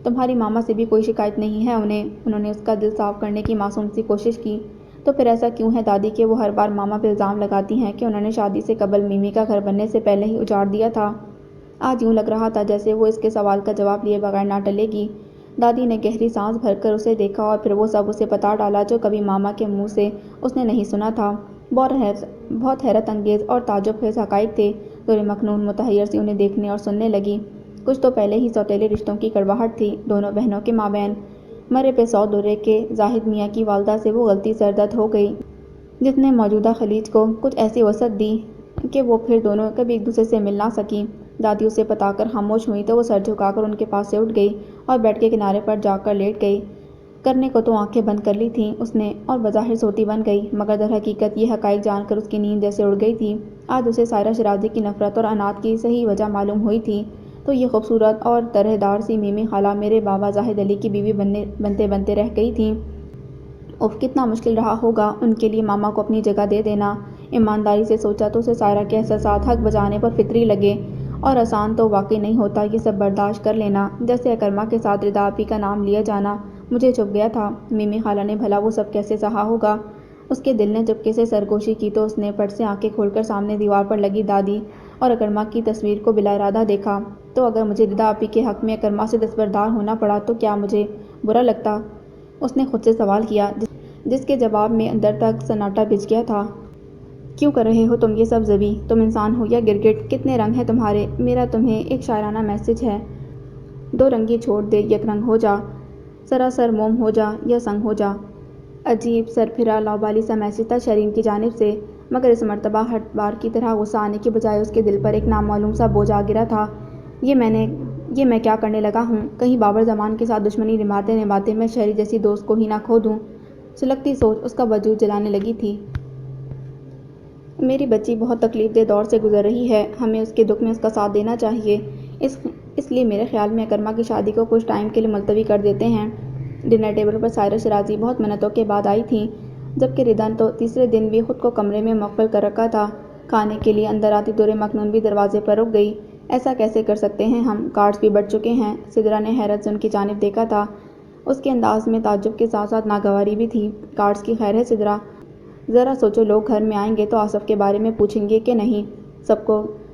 تمہاری ماما سے بھی کوئی شکایت نہیں ہے انہوں نے اس کا دل صاف کرنے کی معصوم سی کوشش کی۔ تو پھر ایسا کیوں ہے دادی کہ وہ ہر بار ماما پہ الزام لگاتی ہیں کہ انہوں نے شادی سے قبل میمی کا گھر بننے سے پہلے ہی اجاڑ دیا تھا؟ آج یوں لگ رہا تھا جیسے وہ اس کے سوال کا جواب لیے بغیر نہ ٹلے گی۔ دادی نے گہری سانس بھر کر اسے دیکھا اور پھر وہ سب اسے بتا ڈالا جو کبھی ماما کے منہ سے اس نے نہیں سنا تھا۔ بہت حیرت انگیز اور تعجب خیز حقائق تھے۔ دور مکنون متحیر سی انہیں دیکھنے اور سننے لگی۔ کچھ تو پہلے ہی سوتیلے رشتوں کی کڑواہٹ تھی دونوں بہنوں کے مابین۔ مرے پہ 100 درے کے زاہد میاں کی والدہ سے وہ غلطی سرزد ہو گئی جس نے موجودہ خلیج کو کچھ ایسی وسعت دی کہ وہ پھر دونوں کبھی ایک دوسرے سے مل نہ سکیں۔ دادی اسے بتا کر خاموش ہوئی تو وہ سر جھکا کر ان کے پاس سے اٹھ گئی اور بیڈ کے کنارے پر جا کر لیٹ گئی۔ کرنے کو تو آنکھیں بند کر لی تھیں اس نے اور بظاہر سوتی بن گئی، مگر در حقیقت یہ حقائق جان کر اس کی نیند جیسے اڑ گئی تھی۔ آج اسے سائرہ شیرازی کی نفرت اور عناد کی صحیح وجہ معلوم ہوئی تھی۔ تو یہ خوبصورت اور طرح دار سی میمی خالہ میرے بابا زاہد علی کی بیوی بنتے بنتے رہ گئی تھیں۔ اف، کتنا مشکل رہا ہوگا ان کے لیے ماما کو اپنی جگہ دے دینا۔ ایمانداری سے سوچا تو اسے سائرہ کے احساسات حق بجانے پر فطری لگے، اور آسان تو واقعی نہیں ہوتا یہ سب برداشت کر لینا، جیسے اکرمہ کے ساتھ ردا آپی کا نام لیا جانا۔ مجھے چبھ گیا تھا۔ میمی خالہ نے بھلا وہ سب کیسے سہا ہوگا؟ اس کے دل نے چپکے سے سرگوشی کی تو اس نے پٹ سے آنکھیں کھول کر سامنے دیوار پر لگی دادی اور اکرمہ کی تصویر کو بلا ارادہ دیکھا۔ تو اگر مجھے ردا آپی کے حق میں اکرمہ سے دستبردار ہونا پڑا تو کیا مجھے برا لگتا؟ اس نے خود سے سوال کیا، جس کے جواب میں اندر تک سناٹا بچھ گیا تھا۔ کیوں کر رہے ہو تم یہ سب زبی؟ تم انسان ہو یا گرگٹ؟ کتنے رنگ ہیں تمہارے؟ میرا تمہیں ایک شاعرانہ میسج ہے، دو رنگی چھوڑ دے، یک رنگ ہو جا، سراسر موم ہو جا یا سنگ ہو جا۔ عجیب سرپھرا لاابالی سا میسج تھا شرین کی جانب سے، مگر اس مرتبہ ہر بار کی طرح غصہ آنے کی بجائے اس کے دل پر ایک نامعلوم سا بوجھ آ گرا تھا۔ یہ میں کیا کرنے لگا ہوں؟ کہیں بابر زمان کے ساتھ دشمنی نبھاتے نبھاتے میں شہری جیسی دوست کو ہی نہ کھو دوں؟ سلگتی سوچ اس کا وجود جلانے لگی تھی۔ میری بچی بہت تکلیف دہ دور سے گزر رہی ہے، ہمیں اس کے دکھ میں اس کا ساتھ دینا چاہیے۔ اس لیے میرے خیال میں اکرمہ کی شادی کو کچھ ٹائم کے لیے ملتوی کر دیتے ہیں۔ ڈنر ٹیبل پر سائرہ شیرازی بہت منتوں کے بعد آئی تھیں، جبکہ ردا تو تیسرے دن بھی خود کو کمرے میں مقفل کر رکھا تھا۔ کھانے کے لیے اندر آتی دور مکنون بھی دروازے پر رک گئی۔ ایسا کیسے کر سکتے ہیں ہم؟ کارڈز بھی بڑھ چکے ہیں۔ سدرا نے حیرت سے ان کی جانب دیکھا تھا۔ اس کے انداز میں تعجب کے ساتھ ساتھ ناگواری بھی تھی۔ کارڈز کی خیر ہے سدرا؟ ذرا سوچو، لوگ گھر میں آئیں گے تو آصف کے بارے میں پوچھیں گے کہ نہیں؟ سب کو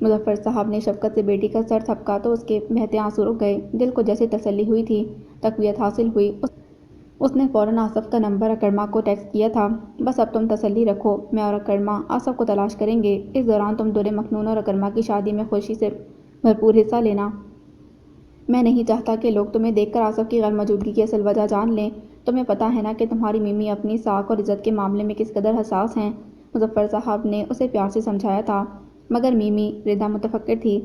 مظفر صاحب نے شفقت سے بیٹی کا سر تھپکا تو اس کے بہتے آنسو رک گئے۔ دل کو جیسے تسلی ہوئی تھی، تقویت حاصل ہوئی۔ اس نے فوراً آصف کا نمبر اکرما کو ٹیکسٹ کیا تھا۔ بس اب تم تسلی رکھو، میں اور اکرما آصف کو تلاش کریں گے۔ اس دوران تم در مکنون اور اکرما کی شادی میں خوشی سے بھرپور حصہ لینا۔ میں نہیں چاہتا کہ لوگ تمہیں دیکھ کر آصف کی غیر موجودگی کی اصل وجہ جان لیں۔ تمہیں پتہ ہے نا کہ تمہاری میمی اپنی ساکھ اور عزت کے معاملے میں کس قدر حساس ہیں۔ مظفر صاحب نے اسے پیار سے سمجھایا تھا۔ مگر میمی ردا متفکر تھی۔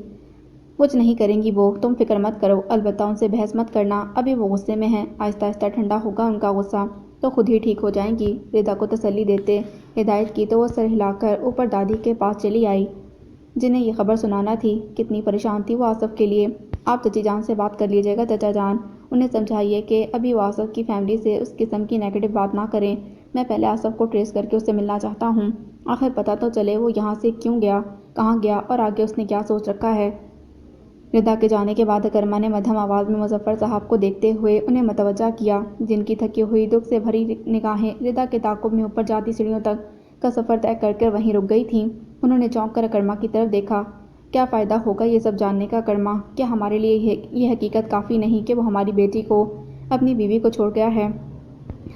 کچھ نہیں کریں گی وہ، تم فکر مت کرو۔ البتہ ان سے بحث مت کرنا، ابھی وہ غصے میں ہیں، آہستہ آہستہ ٹھنڈا ہوگا ان کا غصہ تو خود ہی ٹھیک ہو جائیں گی۔ ردا کو تسلی دیتے ہدایت کی تو وہ سر ہلا کر اوپر دادی کے پاس چلی آئی، جنہیں یہ خبر سنانا تھی۔ کتنی پریشان تھی وہ آصف کے لیے۔ آپ چچی جان سے بات کر لیجیے گا چچا جان، انہیں سمجھائیے کہ ابھی وہ آصف کی فیملی سے اس قسم کی نیگیٹو بات نہ کریں۔ میں پہلے آصف کو ٹریس کر کے اس سے ملنا چاہتا ہوں، آخر پتہ تو چلے وہ یہاں سے کیوں گیا، کہاں گیا اور آگے اس نے کیا سوچ رکھا ہے۔ ردا کے جانے کے بعد اکرما نے مدھم آواز میں مظفر صاحب کو دیکھتے ہوئے انہیں متوجہ کیا، جن کی تھکی ہوئی دکھ سے بھری نگاہیں ردا کے تعاقب میں اوپر جاتی سیڑھیوں تک کا سفر طے کر کر وہیں رک گئی تھیں۔ انہوں نے چونک کر اکرما کی طرف دیکھا۔ کیا فائدہ ہوگا یہ سب جاننے کا اکرما؟ کیا ہمارے لیے یہ حقیقت کافی نہیں کہ وہ ہماری بیٹی کو، اپنی بیوی کو چھوڑ گیا ہے؟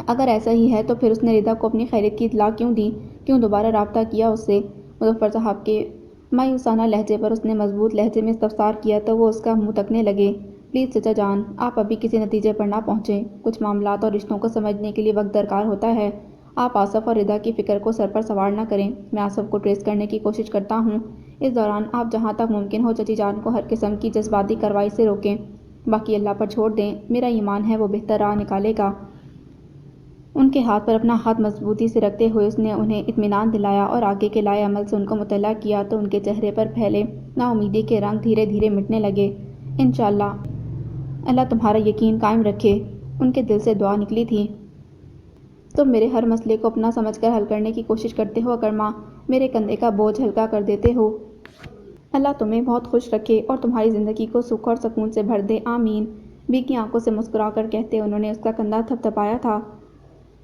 اگر ایسا ہی ہے تو پھر اس نے ردا کو اپنی خیریت کی اطلاع کیوں دی، کیوں دوبارہ رابطہ کیا اس سے؟ مظفر صاحب کے مایوسانہ لہجے پر اس نے مضبوط لہجے میں استفسار کیا تو وہ اس کا منہ تکنے لگے۔ پلیز چچا جان، آپ ابھی کسی نتیجے پر نہ پہنچیں، کچھ معاملات اور رشتوں کو سمجھنے کے لیے وقت درکار ہوتا ہے۔ آپ آصف اور ردا کی فکر کو سر پر سوار نہ کریں، میں آصف کو ٹریس کرنے کی کوشش کرتا ہوں۔ اس دوران آپ جہاں تک ممکن ہو چچی جان کو ہر قسم کی جذباتی کارروائی سے روکیں، باقی اللہ پر چھوڑ دیں، میرا ایمان ہے وہ بہتر راہ نکالے گا۔ ان کے ہاتھ پر اپنا ہاتھ مضبوطی سے رکھتے ہوئے اس نے انہیں اطمینان دلایا اور آگے کے لائے عمل سے ان کو مطلع کیا تو ان کے چہرے پر پھیلے نا امیدی کے رنگ دھیرے دھیرے مٹنے لگے۔ انشاءاللہ اللہ تمہارا یقین قائم رکھے، ان کے دل سے دعا نکلی تھی۔ تم میرے ہر مسئلے کو اپنا سمجھ کر حل کرنے کی کوشش کرتے ہو اکرما، میرے کندھے کا بوجھ ہلکا کر دیتے ہو۔ اللہ تمہیں بہت خوش رکھے اور تمہاری زندگی کو سکھ اور سکون سے بھر دے، آمین۔ بھیگی آنکھوں سے مسکرا کر کہتے انہوں نے اس کا کندھا تھپ تھپایا تھا۔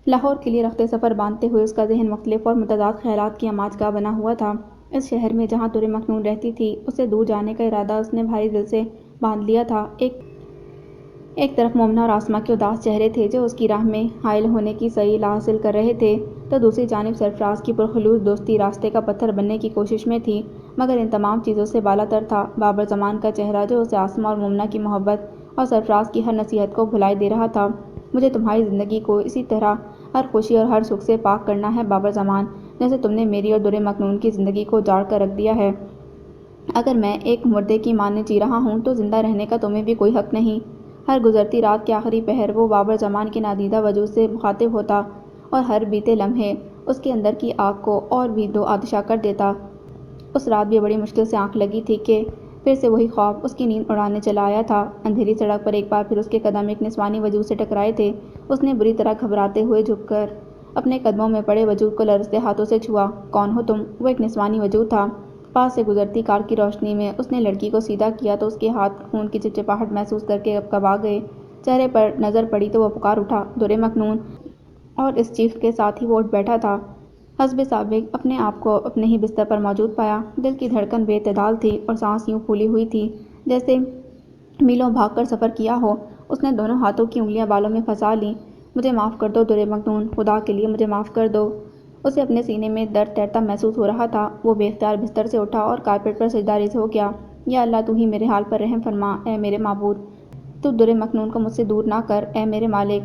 لاہور کے لیے رخت سفر باندھتے ہوئے اس کا ذہن مختلف اور متضاد خیالات کی اماج گاہ بنا ہوا تھا۔ اس شہر میں جہاں در مکنون رہتی تھی، اسے دور جانے کا ارادہ اس نے بھاری دل سے باندھ لیا تھا۔ ایک طرف مومنہ اور آسماں کے اداس چہرے تھے جو اس کی راہ میں حائل ہونے کی صحیح لا حاصل کر رہے تھے، تو دوسری جانب سرفراز کی پرخلوص دوستی راستے کا پتھر بننے کی کوشش میں تھی۔ مگر ان تمام چیزوں سے بالا تر تھا بابر زمان کا چہرہ جو اسے آسماں اور مومنہ کی محبت اور سرفراز کی ہر نصیحت کو بھلائے دے رہا تھا۔ مجھے تمہاری زندگی کو اسی طرح ہر خوشی اور ہر سکھ سے پاک کرنا ہے بابر زمان، جیسے تم نے میری اور در مکنون کی زندگی کو اجاڑ کر رکھ دیا ہے۔ اگر میں ایک مردے کی مانند جی رہا ہوں تو زندہ رہنے کا تمہیں بھی کوئی حق نہیں۔ ہر گزرتی رات کے آخری پہر وہ بابر زمان کے نادیدہ وجود سے مخاطب ہوتا اور ہر بیتے لمحے اس کے اندر کی آگ کو اور بھی دو آتشا کر دیتا۔ اس رات بھی بڑی مشکل سے آنکھ لگی تھی کہ پھر سے وہی خواب اس کی نیند اڑانے چلا آیا تھا۔ اندھیری سڑک پر ایک بار پھر اس کے قدم ایک نسوانی وجود سے ٹکرائے تھے۔ اس نے بری طرح گھبراتے ہوئے جھک کر اپنے قدموں میں پڑے وجود کو لرزتے ہاتھوں سے چھوا۔ کون ہو تم؟ وہ ایک نسوانی وجود تھا۔ پاس سے گزرتی کار کی روشنی میں اس نے لڑکی کو سیدھا کیا تو اس کے ہاتھ خون کی چپچپاہٹ محسوس کر کے کبا گئے۔ چہرے پر نظر پڑی تو وہ پکار اٹھا، در مکنون! اور اس چیخ کے ساتھ ہی وہ اٹھ بیٹھا تھا۔ حسب سابق اپنے آپ کو اپنے ہی بستر پر موجود پایا۔ دل کی دھڑکن بے اعتدال تھی اور سانس یوں پھولی ہوئی تھی جیسے میلوں بھاگ کر سفر کیا ہو۔ اس نے دونوں ہاتھوں کی انگلیاں بالوں میں پھنسا لیں۔ مجھے معاف کر دو در مکنون، خدا کے لیے مجھے معاف کر دو۔ اسے اپنے سینے میں درد تیرتا محسوس ہو رہا تھا۔ وہ بے اختیار بستر سے اٹھا اور کارپیٹ پر سجدہ ریز ہو گیا۔ یا اللہ تو ہی میرے حال پر رحم فرما، اے میرے معبود! تو در مکنون کو مجھ سے دور نہ کر، اے میرے مالک!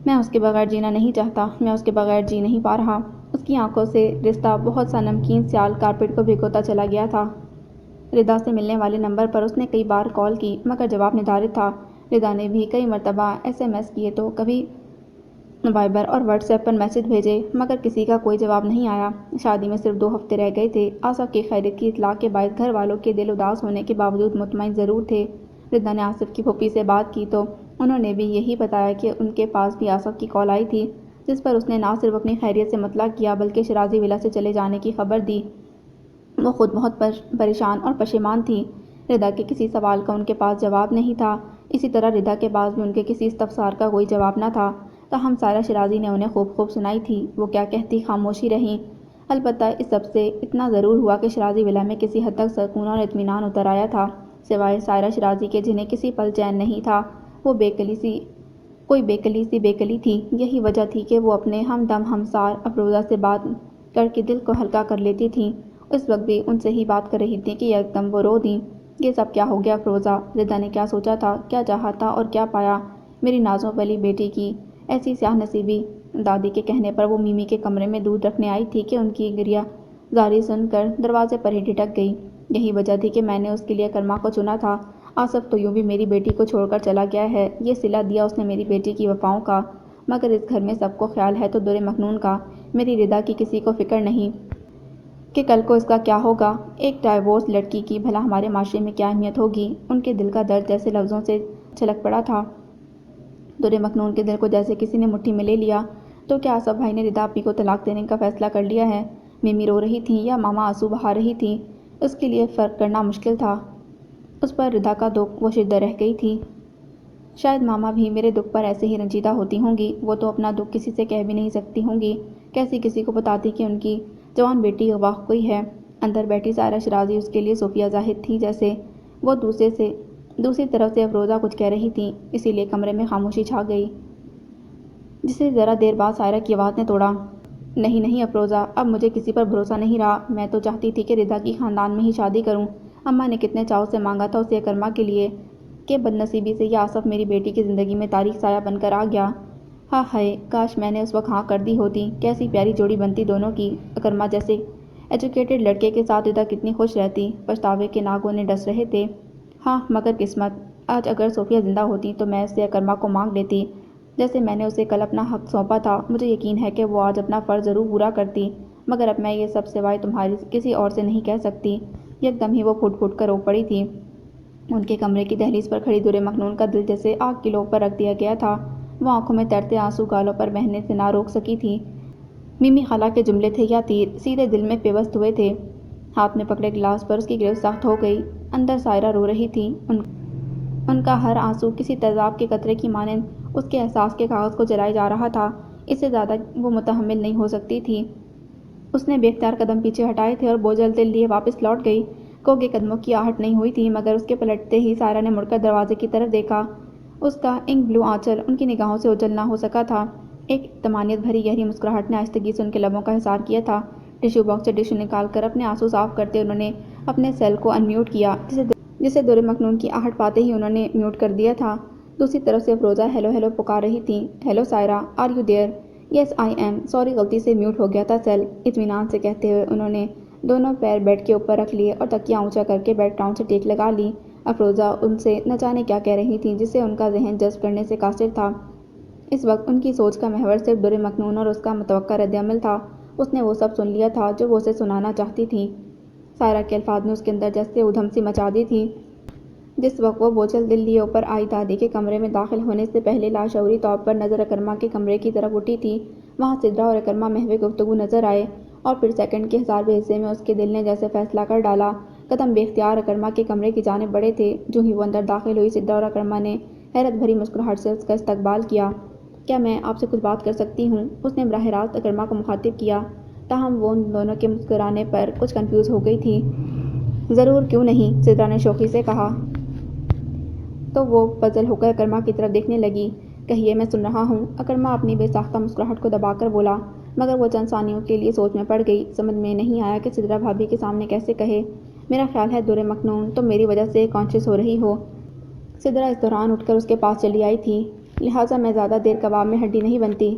میں اس کے بغیر جینا نہیں چاہتا، میں اس کے بغیر جی نہیں پا رہا۔ اس کی آنکھوں سے رستا بہت سا نمکین سیال کارپیٹ کو بھگوتا چلا گیا تھا۔ ردا سے ملنے والے نمبر پر اس نے کئی بار کال کی مگر جواب ندارد تھا۔ ردا نے بھی کئی مرتبہ SMS کیے تو کبھی وائبر اور واٹس ایپ پر میسج بھیجے مگر کسی کا کوئی جواب نہیں آیا۔ شادی میں صرف 2 ہفتے رہ گئے تھے۔ آصف کی خیریت کی اطلاع کے باعث گھر والوں کے دل اداس ہونے کے باوجود مطمئن ضرور تھے۔ ردا نے آصف کی پھوپھی سے بات کی تو انہوں نے بھی یہی بتایا کہ ان کے پاس بھی آصف کی کال آئی تھی، جس پر اس نے نہ صرف اپنی خیریت سے مطلع کیا بلکہ شرازی ولا سے چلے جانے کی خبر دی۔ وہ خود بہت پریشان اور پشیمان تھی۔ ردا کے کسی سوال کا ان کے پاس جواب نہیں تھا، اسی طرح ردا کے پاس بھی ان کے کسی استفسار کا کوئی جواب نہ تھا۔ تاہم سائرہ شرازی نے انہیں خوب سنائی تھی۔ وہ کیا کہتی خاموشی رہیں۔ البتہ اس سب سے اتنا ضرور ہوا کہ شیرازی ولا میں کسی حد تک سکون اور اطمینان اتر آیا تھا، سوائے سائرہ شیرازی کے جنہیں کسی پل چین نہیں تھا۔ وہ کوئی بیکلی تھی۔ یہی وجہ تھی کہ وہ اپنے ہمدم ہمسار افروزہ سے بات کر کے دل کو ہلکا کر لیتی تھیں۔ اس وقت بھی ان سے ہی بات کر رہی تھیں کہ یکدم وہ رو دیں۔ یہ سب کیا ہو گیا افروزہ؟ ردا نے کیا سوچا تھا، کیا چاہا تھا اور کیا پایا؟ میری نازوں والی بیٹی کی ایسی سیاہ نصیبی۔ دادی کے کہنے پر وہ میمی کے کمرے میں دودھ رکھنے آئی تھی کہ ان کی گریہ زاری سن کر دروازے پر ہی ٹھٹک گئی۔ یہی وجہ تھی کہ میں نے اس کے لیے اکرما کو چنا تھا۔ آصف تو یوں بھی میری بیٹی کو چھوڑ کر چلا گیا ہے، یہ صلہ دیا اس نے میری بیٹی کی وفاؤں کا، مگر اس گھر میں سب کو خیال ہے تو در مکنون کا، میری ردا کی کسی کو فکر نہیں کہ کل کو اس کا کیا ہوگا۔ ایک ڈائیورس لڑکی کی بھلا ہمارے معاشرے میں کیا اہمیت ہوگی؟ ان کے دل کا درد جیسے لفظوں سے چھلک پڑا تھا۔ در مکنون کے دل کو جیسے کسی نے مٹھی میں لے لیا۔ تو کیا آصف بھائی نے ردا اپی کو طلاق دینے کا فیصلہ کر لیا ہے؟ میمی رو رہی تھیں یا ماما آنسو بہا رہی تھیں، اس کے لیے فرق کرنا مشکل تھا۔ اس پر ردا کا دکھ وہ شدہ رہ گئی تھی۔ شاید ماما بھی میرے دکھ پر ایسے ہی رنجیدہ ہوتی ہوں گی۔ وہ تو اپنا دکھ کسی سے کہہ بھی نہیں سکتی ہوں گی، کیسی کسی کو بتاتی کہ ان کی جوان بیٹی اغوا گئی ہے۔ اندر بیٹھی سائرہ شیرازی اس کے لیے صوفیہ زاہد تھی، جیسے وہ دوسری طرف سے افروزہ کچھ کہہ رہی تھیں، اسی لیے کمرے میں خاموشی چھا گئی، جسے ذرا دیر بعد سائرہ کی آواز نے توڑا۔ نہیں افروزہ، اب مجھے کسی پر بھروسہ نہیں رہا۔ میں تو چاہتی تھی کہ ردا کی خاندان میں ہی شادی کروں۔ اماں نے کتنے چاؤ سے مانگا تھا اسے اکرما کے لیے، کہ بد نصیبی سے یہ آصف میری بیٹی کی زندگی میں تاریک سایہ بن کر آ گیا۔ ہاں ہائے، کاش میں نے اس وقت ہاں کر دی ہوتی، کیسی پیاری جوڑی بنتی دونوں کی۔ اکرما جیسے ایجوکیٹڈ لڑکے کے ساتھ ردا کتنی خوش رہتی۔ پچھتاوے کے ناگونے ڈس رہے تھے۔ ہاں مگر قسمت، آج اگر صوفیہ زندہ ہوتی تو میں اس سے اکرما کو مانگ لیتی، جیسے میں نے اسے کل اپنا حق سونپا تھا۔ مجھے یقین ہے کہ وہ آج اپنا فرض ضرور پورا کرتی، مگر اب میں یہ سب سوائے تمہاری کسی اور سے نہیں کہہ سکتی۔ یکدم ہی وہ پھوٹ پھوٹ کر رو پڑی تھی۔ ان کے کمرے کی دہلیز پر کھڑی در مکنون کا دل جیسے آگ کی لو پر رکھ دیا گیا تھا۔ وہ آنکھوں میں تیرتے آنسو گالوں پر بہنے سے نہ روک سکی تھی۔ میمی خالہ کے جملے تھے یا تیر، سیدھے دل میں پیوست ہوئے تھے۔ ہاتھ میں پکڑے گلاس پر اس کی گرفت سخت ہو گئی۔ اندر سائرہ رو رہی تھی، ان کا ہر آنسو کسی تیزاب کے قطرے کی مانند اس کے احساس کے کاغذ کو جلائے جا رہا تھا۔ اس سے زیادہ وہ متحمل نہیں ہو سکتی تھی۔ اس نے بے اختیار قدم پیچھے ہٹائے تھے اور بوجھل دل لیے واپس لوٹ گئی۔ کوگے قدموں کی آہٹ نہیں ہوئی تھی، مگر اس کے پلٹتے ہی سائرہ نے مڑ کر دروازے کی طرف دیکھا۔ اس کا انک بلو آنچل ان کی نگاہوں سے اوجھل نہ ہو سکا تھا۔ ایک طمانینت بھری گہری مسکراہٹ نے آہستگی سے ان کے لبوں کا حصار کیا تھا۔ ٹشو باکس سے ٹشو نکال کر اپنے آنسو صاف کرتے انہوں نے اپنے سیل کو ان میوٹ کیا، جسے در مکنون کی آہٹ پاتے ہی انہوں نے میوٹ کر دیا تھا۔ دوسری طرف سے افروزہ ہیلو ہیلو پکار رہی تھیں۔ Hello Saira, are you there? Yes I am sorry, غلطی سے میوٹ ہو گیا تھا سیل، اطمینان سے کہتے ہوئے انہوں نے دونوں پیر بیڈ کے اوپر رکھ لیے اور تکیہ اونچا کر کے بیڈ ٹاؤن سے ٹیک لگا لی۔ افروزہ ان سے نہ جانے کیا کہہ رہی تھیں، جسے ان کا ذہن جذب کرنے سے قاصر تھا۔ اس وقت ان کی سوچ کا محور صرف در مکنون اور اس کا متوقع رد عمل تھا۔ اس نے وہ سب سن لیا تھا جو وہ اسے سنانا چاہتی تھیں۔ سائرہ کے الفاظ نے اس کے اندر جیسے ادھم سی مچا دی تھی۔ جس وقت وہ بوجھل دل لیے اوپر آئی دادی کے کمرے میں داخل ہونے سے پہلے لاشعوری طور پر نظر اکرما کے کمرے کی طرف اٹھی تھی، وہاں سدرا اور اکرما محو گفتگو نظر آئے، اور پھر سیکنڈ کے 1000ویں حصے میں اس کے دل نے جیسے فیصلہ کر ڈالا۔ قدم بے اختیار اکرما کے کمرے کی جانب بڑھے تھے۔ جوں ہی وہ اندر داخل ہوئی، سدرا اور اکرما نے حیرت بھری مسکراہٹ سے اس کا استقبال کیا۔ کیا میں آپ سے کچھ بات کر سکتی ہوں؟ اس نے براہ راست اکرما کو مخاطب کیا، تاہم وہ ان دونوں کے مسکرانے پر کچھ کنفیوز ہو گئی تھی۔ ضرور، کیوں نہیں؟ سدرا نے شوخی سے کہا۔ تو وہ پزل ہو کر اکرما کی طرف دیکھنے لگی۔ کہیے، میں سن رہا ہوں۔ اکرما اپنی بے ساختہ مسکراہٹ کو دبا کر بولا، مگر وہ چند ثانیوں کے لیے سوچ میں پڑ گئی۔ سمجھ میں نہیں آیا کہ سدرا بھابھی کے سامنے کیسے کہے۔ میرا خیال ہے در مکنون تم میری وجہ سے کانشیس ہو رہی ہو۔ سدرا اس دوران اٹھ کر اس کے پاس چلی آئی تھی۔ لہٰذا میں زیادہ دیر کباب میں ہڈی نہیں بنتی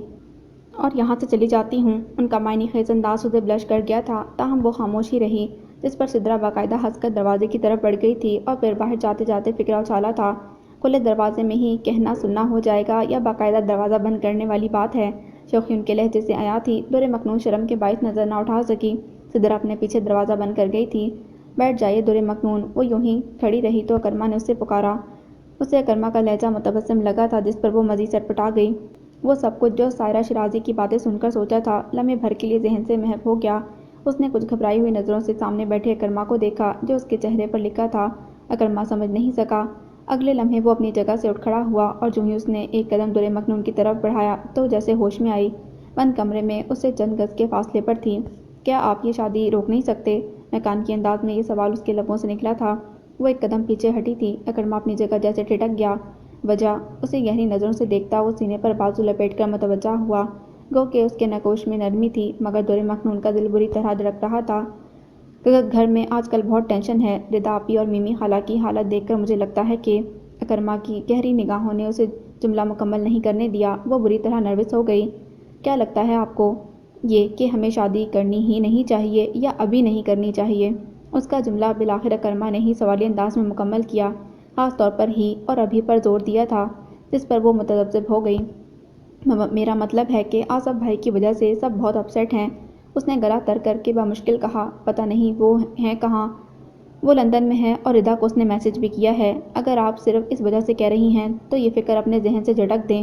اور یہاں سے چلی جاتی ہوں۔ ان کا معنی خیز انداز اسے بلش کر گیا تھا، تاہم وہ خاموش ہی رہی، جس پر سدرا باقاعدہ ہنس کر دروازے کی طرف بڑھ گئی تھی، اور پھر باہر جاتے جاتے فکرہ اچھالا تھا، کھلے دروازے میں ہی کہنا سننا ہو جائے گا یا باقاعدہ دروازہ بند کرنے والی بات ہے؟ شوخی ان کے لہجے سے عیاں تھی۔ در مکنون شرم کے باعث نظر نہ اٹھا سکی۔ سدرا اپنے پیچھے دروازہ بند کر گئی تھی۔ بیٹھ جائیے در مکنون۔ وہ یوں ہی کھڑی رہی تو اکرما نے اسے پکارا۔ اسے اکرما کا لہجہ متبسم لگا تھا، جس پر وہ مزید سٹپٹا گئی۔ وہ سب کچھ جو سائرہ شیرازی کی باتیں سن کر سوچا تھا، لمحے بھر کے لیے ذہن سے محو ہو گیا۔ اس نے کچھ گھبرائی ہوئی نظروں سے سامنے بیٹھے اکرما کو دیکھا، جو اس کے چہرے پر لکھا تھا۔ اکرما سمجھ نہیں سکا۔ اگلے لمحے وہ اپنی جگہ سے اٹھ کھڑا ہوا، اور جوں ہی اس نے ایک قدم در مکنون کی طرف بڑھایا تو جیسے ہوش میں آئی۔ بند کمرے میں اس سے چند گز کے فاصلے پر تھی۔ کیا آپ یہ شادی روک نہیں سکتے؟ مکان کے انداز میں یہ سوال اس کے لبوں سے نکلا تھا۔ وہ ایک قدم پیچھے ہٹی تھی۔ اکرما اپنی جگہ جیسے ٹھٹک گیا۔ وجہ؟ اسے گہری نظروں سے دیکھتا وہ سینے پر بازو لپیٹ کر متوجہ ہوا، گو کہ اس کے نگوش میں نرمی تھی، مگر دور مخنون کا دل بری طرح دھڑک رہا تھا۔ گھر میں آج کل بہت ٹینشن ہے۔ ردا آپی اور میمی خالہ کی حالت دیکھ کر مجھے لگتا ہے کہ… اکرما کی گہری نگاہوں نے اسے جملہ مکمل نہیں کرنے دیا۔ وہ بری طرح نروس ہو گئی۔ کیا لگتا ہے آپ کو؟ یہ کہ ہمیں شادی کرنی ہی نہیں چاہیے یا ابھی نہیں کرنی چاہیے؟ اس کا جملہ بالآخر اکرما نے ہی سوالی انداز میں مکمل کیا، خاص طور پر ہی اور ابھی پر زور دیا تھا، جس پر وہ متذبذب ہو گئی۔ میرا مطلب ہے کہ آصف بھائی کی وجہ سے سب بہت اپسیٹ ہیں۔ اس نے گلا تر کر کے بمشکل کہا۔ پتہ نہیں وہ ہیں کہاں؟ وہ لندن میں ہے اور ردا کو اس نے میسج بھی کیا ہے۔ اگر آپ صرف اس وجہ سے کہہ رہی ہیں تو یہ فکر اپنے ذہن سے جھٹک دیں۔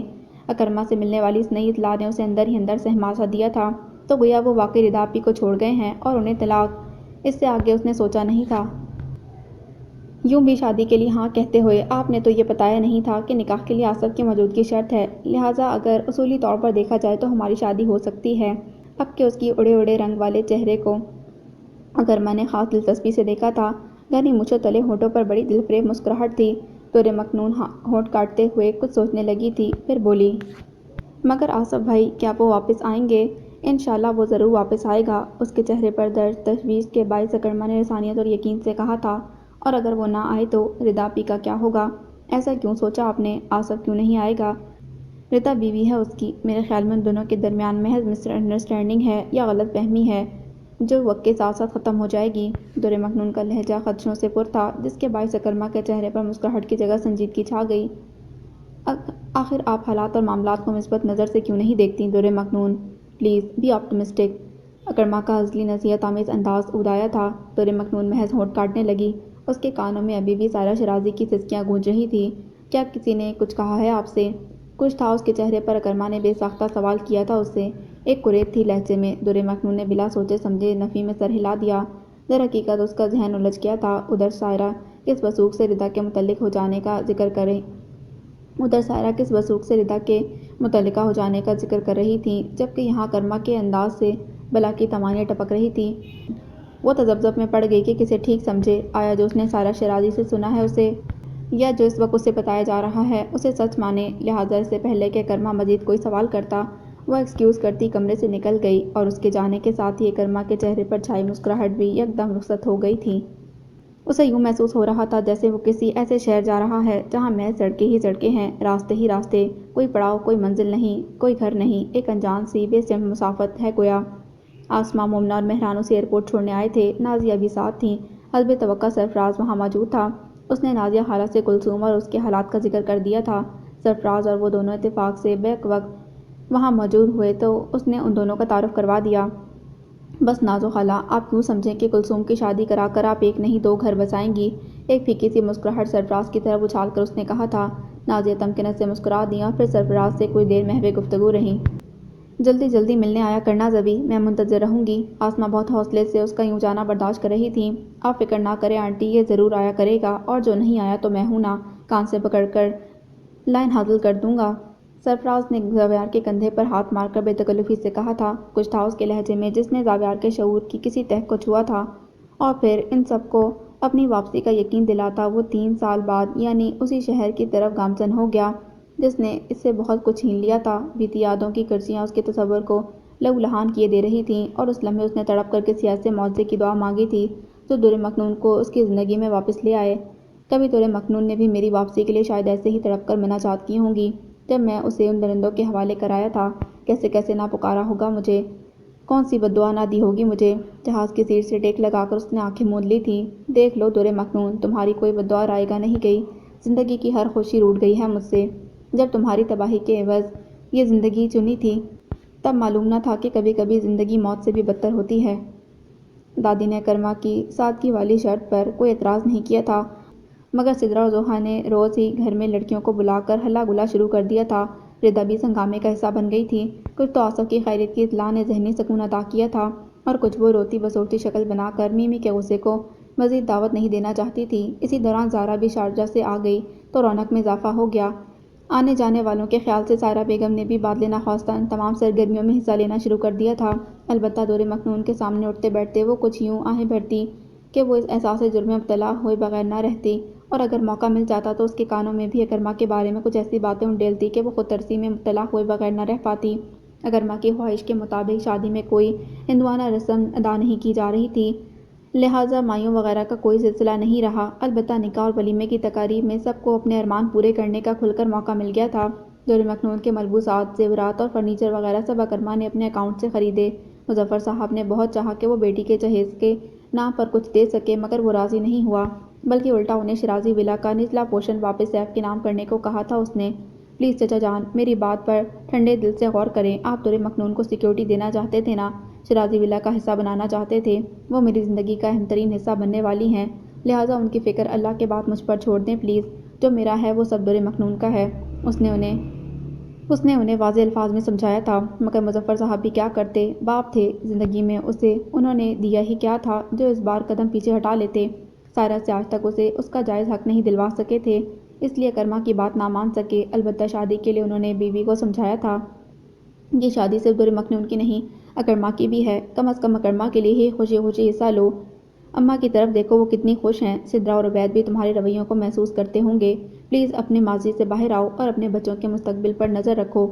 اکرما سے ملنے والی اس نئی اطلاع نے اسے اندر ہی اندر سہما سا دیا تھا، تو گویا وہ واقعی ردا آپی کو چھوڑ گئے ہیں اور انہیں طلاق۔ اس سے آگے اس نے سوچا نہیں تھا۔ یوں بھی شادی کے لیے ہاں کہتے ہوئے آپ نے تو یہ بتایا نہیں تھا کہ نکاح کے لیے آصف کی موجودگی شرط ہے، لہٰذا اگر اصولی طور پر دیکھا جائے تو ہماری شادی ہو سکتی ہے۔ اب کہ اس کی اڑے اڑے رنگ والے چہرے کو اکرما نے خاص دلچسپی سے دیکھا تھا، گھنی مونچھوں تلے ہونٹوں پر بڑی دلفریب مسکراہٹ تھی۔ دور مکنون ہونٹ کاٹتے ہوئے کچھ سوچنے لگی تھی، پھر بولی، مگر آصف بھائی کیا وہ واپس آئیں گے؟ انشاءاللہ وہ ضرور واپس آئے گا۔ اس کے چہرے پر درد تشویش کے باعث اکرما نے لسانیت اور یقین سے کہا تھا، اور اگر وہ نہ آئے تو ردا آپی کا کیا ہوگا؟ ایسا کیوں سوچا آپ نے؟ آصف کیوں نہیں آئے گا؟ ردا بیوی ہے اس کی، میرے خیال میں ان دونوں کے درمیان محض مس انڈرسٹینڈنگ ہے یا غلط فہمی ہے، جو وقت کے ساتھ ساتھ ختم ہو جائے گی۔ دور مکنون کا لہجہ خدشوں سے پر تھا، جس کے باعث اکرما کے چہرے پر مسکراہٹ کی جگہ سنجیدگی چھا گئی۔ آخر آپ حالات اور معاملات کو مثبت نظر سے کیوں نہیں دیکھتی دور مکنون؟ Please be optimistic. اکرما کا ازلی نصیحت آمیز انداز اودایا تھا۔ دور مکنون محض ہونٹ کاٹنے لگی۔ اس کے کانوں میں ابھی بھی سائرہ شیرازی کی سسکیاں گونج رہی تھیں۔ کیا کسی نے کچھ کہا ہے آپ سے؟ کچھ تھا اس کے چہرے پر۔ اکرما نے بے ساختہ سوال کیا تھا اس سے، ایک کریت تھی لہجے میں۔ دور مکنون نے بلا سوچے سمجھے نفی میں سر ہلا دیا۔ در حقیقت اس کا ذہن الجھ گیا تھا۔ ادھر سائرہ کس وثوق سے ردا کے متعلق ہو جانے کا ذکر کر رہی تھیں، جبکہ یہاں اکرما کے انداز سے بلا کی طمانیاں ٹپک رہی تھیں۔ وہ تذبذب میں پڑ گئی کہ کسے ٹھیک سمجھے، آیا جو اس نے سائرہ شیرازی سے سنا ہے اسے، یا جو اس وقت اسے بتایا جا رہا ہے اسے سچ مانے۔ لہٰذا اس سے پہلے کہ اکرما مزید کوئی سوال کرتا، وہ ایکسکیوز کرتی کمرے سے نکل گئی، اور اس کے جانے کے ساتھ ہی اکرما کے چہرے پر چھائی مسکراہٹ بھی یکدم رخصت ہو گئی تھی۔ اسے یوں محسوس ہو رہا تھا جیسے وہ کسی ایسے شہر جا رہا ہے جہاں محض سڑکیں ہی سڑکیں ہیں، راستے ہی راستے، کوئی پڑاؤ، کوئی منزل نہیں، کوئی گھر نہیں، ایک انجان سی بے سمت مسافت ہے گویا۔ آسماں، مومنہ اور مہران اسے ایئرپورٹ چھوڑنے آئے تھے۔ نازیہ بھی ساتھ تھیں۔ حسب توقع سرفراز وہاں موجود تھا۔ اس نے نازیہ خالہ سے کلثوم اور اس کے حالات کا ذکر کر دیا تھا۔ سرفراز اور وہ دونوں اتفاق سے بیک وقت وہاں موجود ہوئے تو اس نے ان دونوں کا تعارف کروا دیا۔ بس نازو خالہ، آپ یوں سمجھیں کہ کلثوم کی شادی کرا کر آپ ایک نہیں دو گھر بسائیں گی۔ ایک پھیکی سی مسکراہٹ سرفراز کی طرف اچھال کر اس نے کہا تھا۔ نازیہ تمکنت سے مسکرا دیں اور پھر سرفراز سے کچھ دیر محو گفتگو رہیں۔ جلدی جلدی ملنے آیا کرنا زبی، میں منتظر رہوں گی۔ آسماں بہت حوصلے سے اس کا یوں جانا برداشت کر رہی تھیں۔ آپ فکر نہ کریں آنٹی، یہ ضرور آیا کرے گا، اور جو نہیں آیا تو میں ہوں نا، کان سے پکڑ کر لائن حاصل کر دوں گا۔ سرفراز نے زاویار کے کندھے پر ہاتھ مار کر بے تکلفی سے کہا تھا۔ کچھ تھا اس کے لہجے میں جس نے زاویار کے شعور کی کسی تہہ کو چھوا تھا، اور پھر ان سب کو اپنی واپسی کا یقین دلاتا وہ 3 سال بعد یعنی اسی شہر کی طرف گامزن ہو گیا جس نے اس سے بہت کچھ چھین لیا تھا۔ بیتی یادوں کی کرچیاں اس کے تصور کو لہولہان کیے دے رہی تھیں، اور اس لمحے اس نے تڑپ کر کسی ایسے معجزے کی دعا مانگی تھی جو دور مکنون کو اس کی زندگی میں واپس لے آئے۔ کبھی دور مکنون نے بھی میری واپسی کے لیے شاید ایسے ہی تڑپ کر مناجات کی ہوں گی جب میں اسے ان درندوں کے حوالے کرایا تھا۔ کیسے کیسے نہ پکارا ہوگا مجھے، کون سی بد دعا نہ دی ہوگی مجھے۔ جہاز کی سیٹ سے ٹیک لگا کر اس نے آنکھیں موند لی تھیں۔ دیکھ لو دور مکنون، تمہاری کوئی بد دعا رائگاں نہیں گئی، زندگی کی ہر خوشی روٹھ گئی ہے مجھ سے۔ جب تمہاری تباہی کے عوض یہ زندگی چنی تھی تب معلوم نہ تھا کہ کبھی کبھی زندگی موت سے بھی بدتر ہوتی ہے۔ دادی نے اکرما کی سادگی والی شرط پر کوئی اعتراض نہیں کیا تھا، مگر سدرا اور زوہا نے روز ہی گھر میں لڑکیوں کو بلا کر ہلا گلا شروع کر دیا تھا۔ ردا بھی اس ہنگامے کا حصہ بن گئی تھی۔ کچھ تو آصف کی خیریت کی اطلاع نے ذہنی سکون عطا کیا تھا، اور کچھ وہ روتی بسورتی شکل بنا کر میمی کے غصے کو مزید دعوت نہیں دینا چاہتی تھی۔ اسی دوران زارا بھی شارجہ سے آ گئی تو رونق میں اضافہ ہو گیا۔ آنے جانے والوں کے خیال سے سائرہ بیگم نے بھی بادل ناخواستہ ان تمام سرگرمیوں میں حصہ لینا شروع کر دیا تھا۔ البتہ دور مکنون کے سامنے اٹھتے بیٹھتے وہ کچھ یوں آہیں بھرتی کہ وہ اس احساس جرم میں مبتلا ہوئے بغیر نہ رہتی، اور اگر موقع مل جاتا تو اس کے کانوں میں بھی اکرما کے بارے میں کچھ ایسی باتیں انڈیلتی کہ وہ خود ترسی میں مبتلا ہوئے بغیر نہ رہ پاتی۔ اکرما کی خواہش کے مطابق شادی میں کوئی ہندوانہ رسم ادا نہیں کی جا رہی تھی، لہٰذا مایوں وغیرہ کا کوئی سلسلہ نہیں رہا۔ البتہ نکاح اور ولیمے کی تقاریب میں سب کو اپنے ارمان پورے کرنے کا کھل کر موقع مل گیا تھا۔ دور مکنون کے ملبوسات، زیورات اور فرنیچر وغیرہ سب اکرما نے اپنے اکاؤنٹ سے خریدے۔ مظفر صاحب نے بہت چاہا کہ وہ بیٹی کے جہیز کے نام پر کچھ دے سکے، مگر وہ راضی نہیں ہوا، بلکہ الٹا انہیں شیرازی ولا کا نچلا پورشن واپس سیف کے نام کرنے کو کہا تھا اس نے۔ پلیز چچا جان، میری بات پر ٹھنڈے دل سے غور کریں۔ آپ دور مکنون کو سیکیورٹی دینا چاہتے تھے نا، شیرازی ولا کا حصہ بنانا چاہتے تھے۔ وہ میری زندگی کا اہم ترین حصہ بننے والی ہیں، لہٰذا ان کی فکر اللہ کے بعد مجھ پر چھوڑ دیں پلیز۔ جو میرا ہے وہ سب دور مکنون کا ہے۔ اس نے انہیں واضح الفاظ میں سمجھایا تھا، مگر مظفر صاحب بھی کیا کرتے، باپ تھے، زندگی میں اسے انہوں نے دیا ہی کیا تھا جو اس بار قدم پیچھے ہٹا لیتے۔ سائرہ سے آج تک اسے اس کا جائز حق نہیں دلوا سکے تھے، اس لیے اکرما کی بات نہ مان سکے۔ البتہ شادی کے لیے انہوں نے بیوی کو سمجھایا تھا، یہ شادی صرف دور مکنون کی نہیں، اکرما کی بھی ہے، کم از کم اکرما کے لیے ہی خوشی خوشی حصہ لو۔ اماں کی طرف دیکھو، وہ کتنی خوش ہیں، سدرا اور عبید بھی تمہارے رویوں کو محسوس کرتے ہوں گے۔ پلیز اپنے ماضی سے باہر آؤ اور اپنے بچوں کے مستقبل پر نظر رکھو۔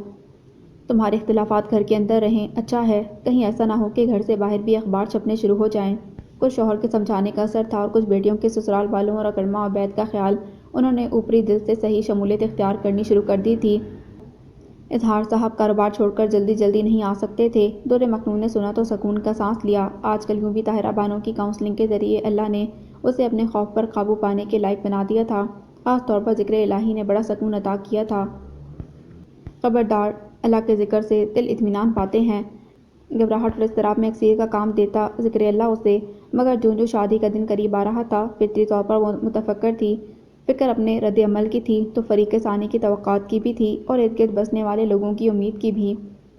تمہارے اختلافات گھر کے اندر رہیں، اچھا ہے، کہیں ایسا نہ ہو کہ گھر سے باہر بھی اخبار چھپنے شروع ہو جائیں۔ کچھ شوہر کے سمجھانے کا اثر تھا اور کچھ بیٹیوں کے سسرال والوں اور اکرما اور عبید کا خیال، انہوں نے اوپری دل سے صحیح شمولیت اختیار کرنی شروع کر دی تھی۔ اظہار صاحب کاروبار چھوڑ کر جلدی جلدی نہیں آ سکتے تھے۔ دور مکنون نے سنا تو سکون کا سانس لیا۔ آج کل یوں بھی طاہرہ بانو کی کاؤنسلنگ کے ذریعے اللہ نے اسے اپنے خوف پر قابو پانے کے لائق بنا دیا تھا، خاص طور پر ذکر الہی نے بڑا سکون عطا کیا تھا۔ خبردار، اللہ کے ذکر سے دل اطمینان پاتے ہیں۔ گھبراہٹ اور اضطراب میں اکثیر کا کام دیتا ذکر اللہ اسے، مگر جوں شادی کا دن قریب آ رہا تھا، فطری طور پر وہ متفکر تھی۔ فکر اپنے رد عمل کی تھی تو فریق ثانی کی توقعات کی بھی تھی، اور ارد گرد بسنے والے لوگوں کی امید کی بھی۔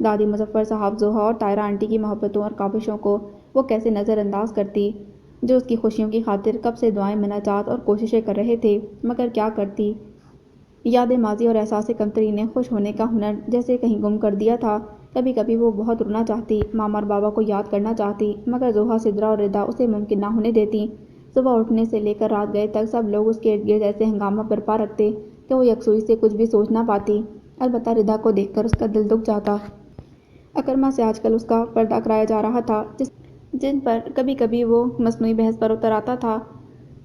دادی مظفر صاحب، زوہا اور طاہرہ آنٹی کی محبتوں اور کاوشوں کو وہ کیسے نظر انداز کرتی، جو اس کی خوشیوں کی خاطر کب سے دعائیں، مناجات اور کوششیں کر رہے تھے، مگر کیا کرتی۔ یاد ماضی اور احساس کمتری نے خوش ہونے کا ہنر جیسے کہیں گم کر دیا تھا۔ کبھی کبھی وہ بہت رونا چاہتی، ماما اور بابا کو یاد کرنا چاہتی، مگر زوہا، سدرا اور ردا اسے ممکن نہ ہونے دیتی۔ صبح اٹھنے سے لے کر رات گئے تک سب لوگ اس کے ارد گرد ایسے ہنگامہ برپا رکھتے کہ وہ یکسوئی سے کچھ بھی سوچ نہ پاتی۔ البتہ ردا کو دیکھ کر اس کا دل دکھ جاتا۔ اکرما سے آج کل اس کا پردہ کرایا جا رہا تھا، جن پر کبھی کبھی وہ مصنوعی بحث پر اتر آتا تھا،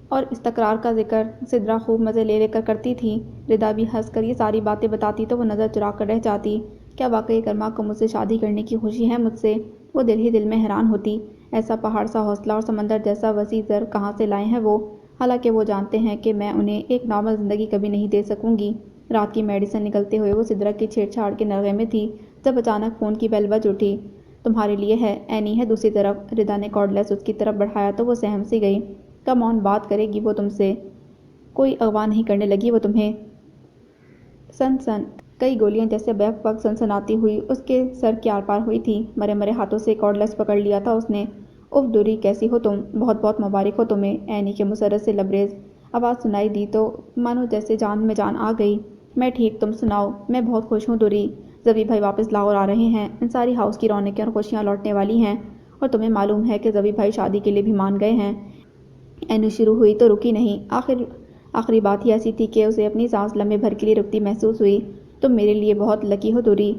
اور اس تکرار کا ذکر سدرا خوب مزے لے لے کر کرتی تھی۔ ردا بھی ہنس کر یہ ساری باتیں بتاتی تو وہ نظر چرا کر رہ جاتی۔ کیا واقعی اکرما کو مجھ سے شادی کرنے کی خوشی ہے مجھ سے؟ وہ دل ہی دل میں حیران ہوتی، ایسا پہاڑ سا حوصلہ اور سمندر جیسا وسیع زر کہاں سے لائے ہیں وہ، حالانکہ وہ جانتے ہیں کہ میں انہیں ایک نارمل زندگی کبھی نہیں دے سکوں گی۔ رات کی میڈیسن نکلتے ہوئے وہ سدرا کی چھیڑ چھاڑ کے نغے میں تھی، جب اچانک فون کی بیل بج اٹھی۔ تمہارے لیے ہے، اینی ہے دوسری طرف۔ ردا نے کارڈلیس اس کی طرف بڑھایا تو وہ سہم سی گئی۔ کم آن، بات کرے گی وہ تم سے، کوئی اغوا نہیں کرنے لگی وہ تمہیں؟ سن سن، کئی گولیاں جیسے بیک وقت سنسناتی ہوئی اس کے سر کے آر پار ہوئی تھی۔ مرے مرے ہاتھوں سے کارڈلیس پکڑ لیا تھا اس نے۔ اف دوری، کیسی ہو تم؟ بہت بہت مبارک ہو تمہیں۔ اینی کے مسرت سے لبریز آواز سنائی دی تو مانو جیسے جان میں جان آ گئی۔ میں ٹھیک، تم سناؤ؟ میں بہت خوش ہوں دوری، زوی بھائی واپس لاہور آ رہے ہیں، انصاری ہاؤس کی رونقیں اور خوشیاں لوٹنے والی ہیں، اور تمہیں معلوم ہے کہ زوی بھائی شادی کے لیے بھی مان گئے ہیں۔ اینو شروع ہوئی تو رکی نہیں، آخری بات ہی ایسی تھی کہ اسے اپنی سانس لمحے بھر کے لیے رکتی محسوس ہوئی۔ تم میرے لیے بہت لکی ہو دوری،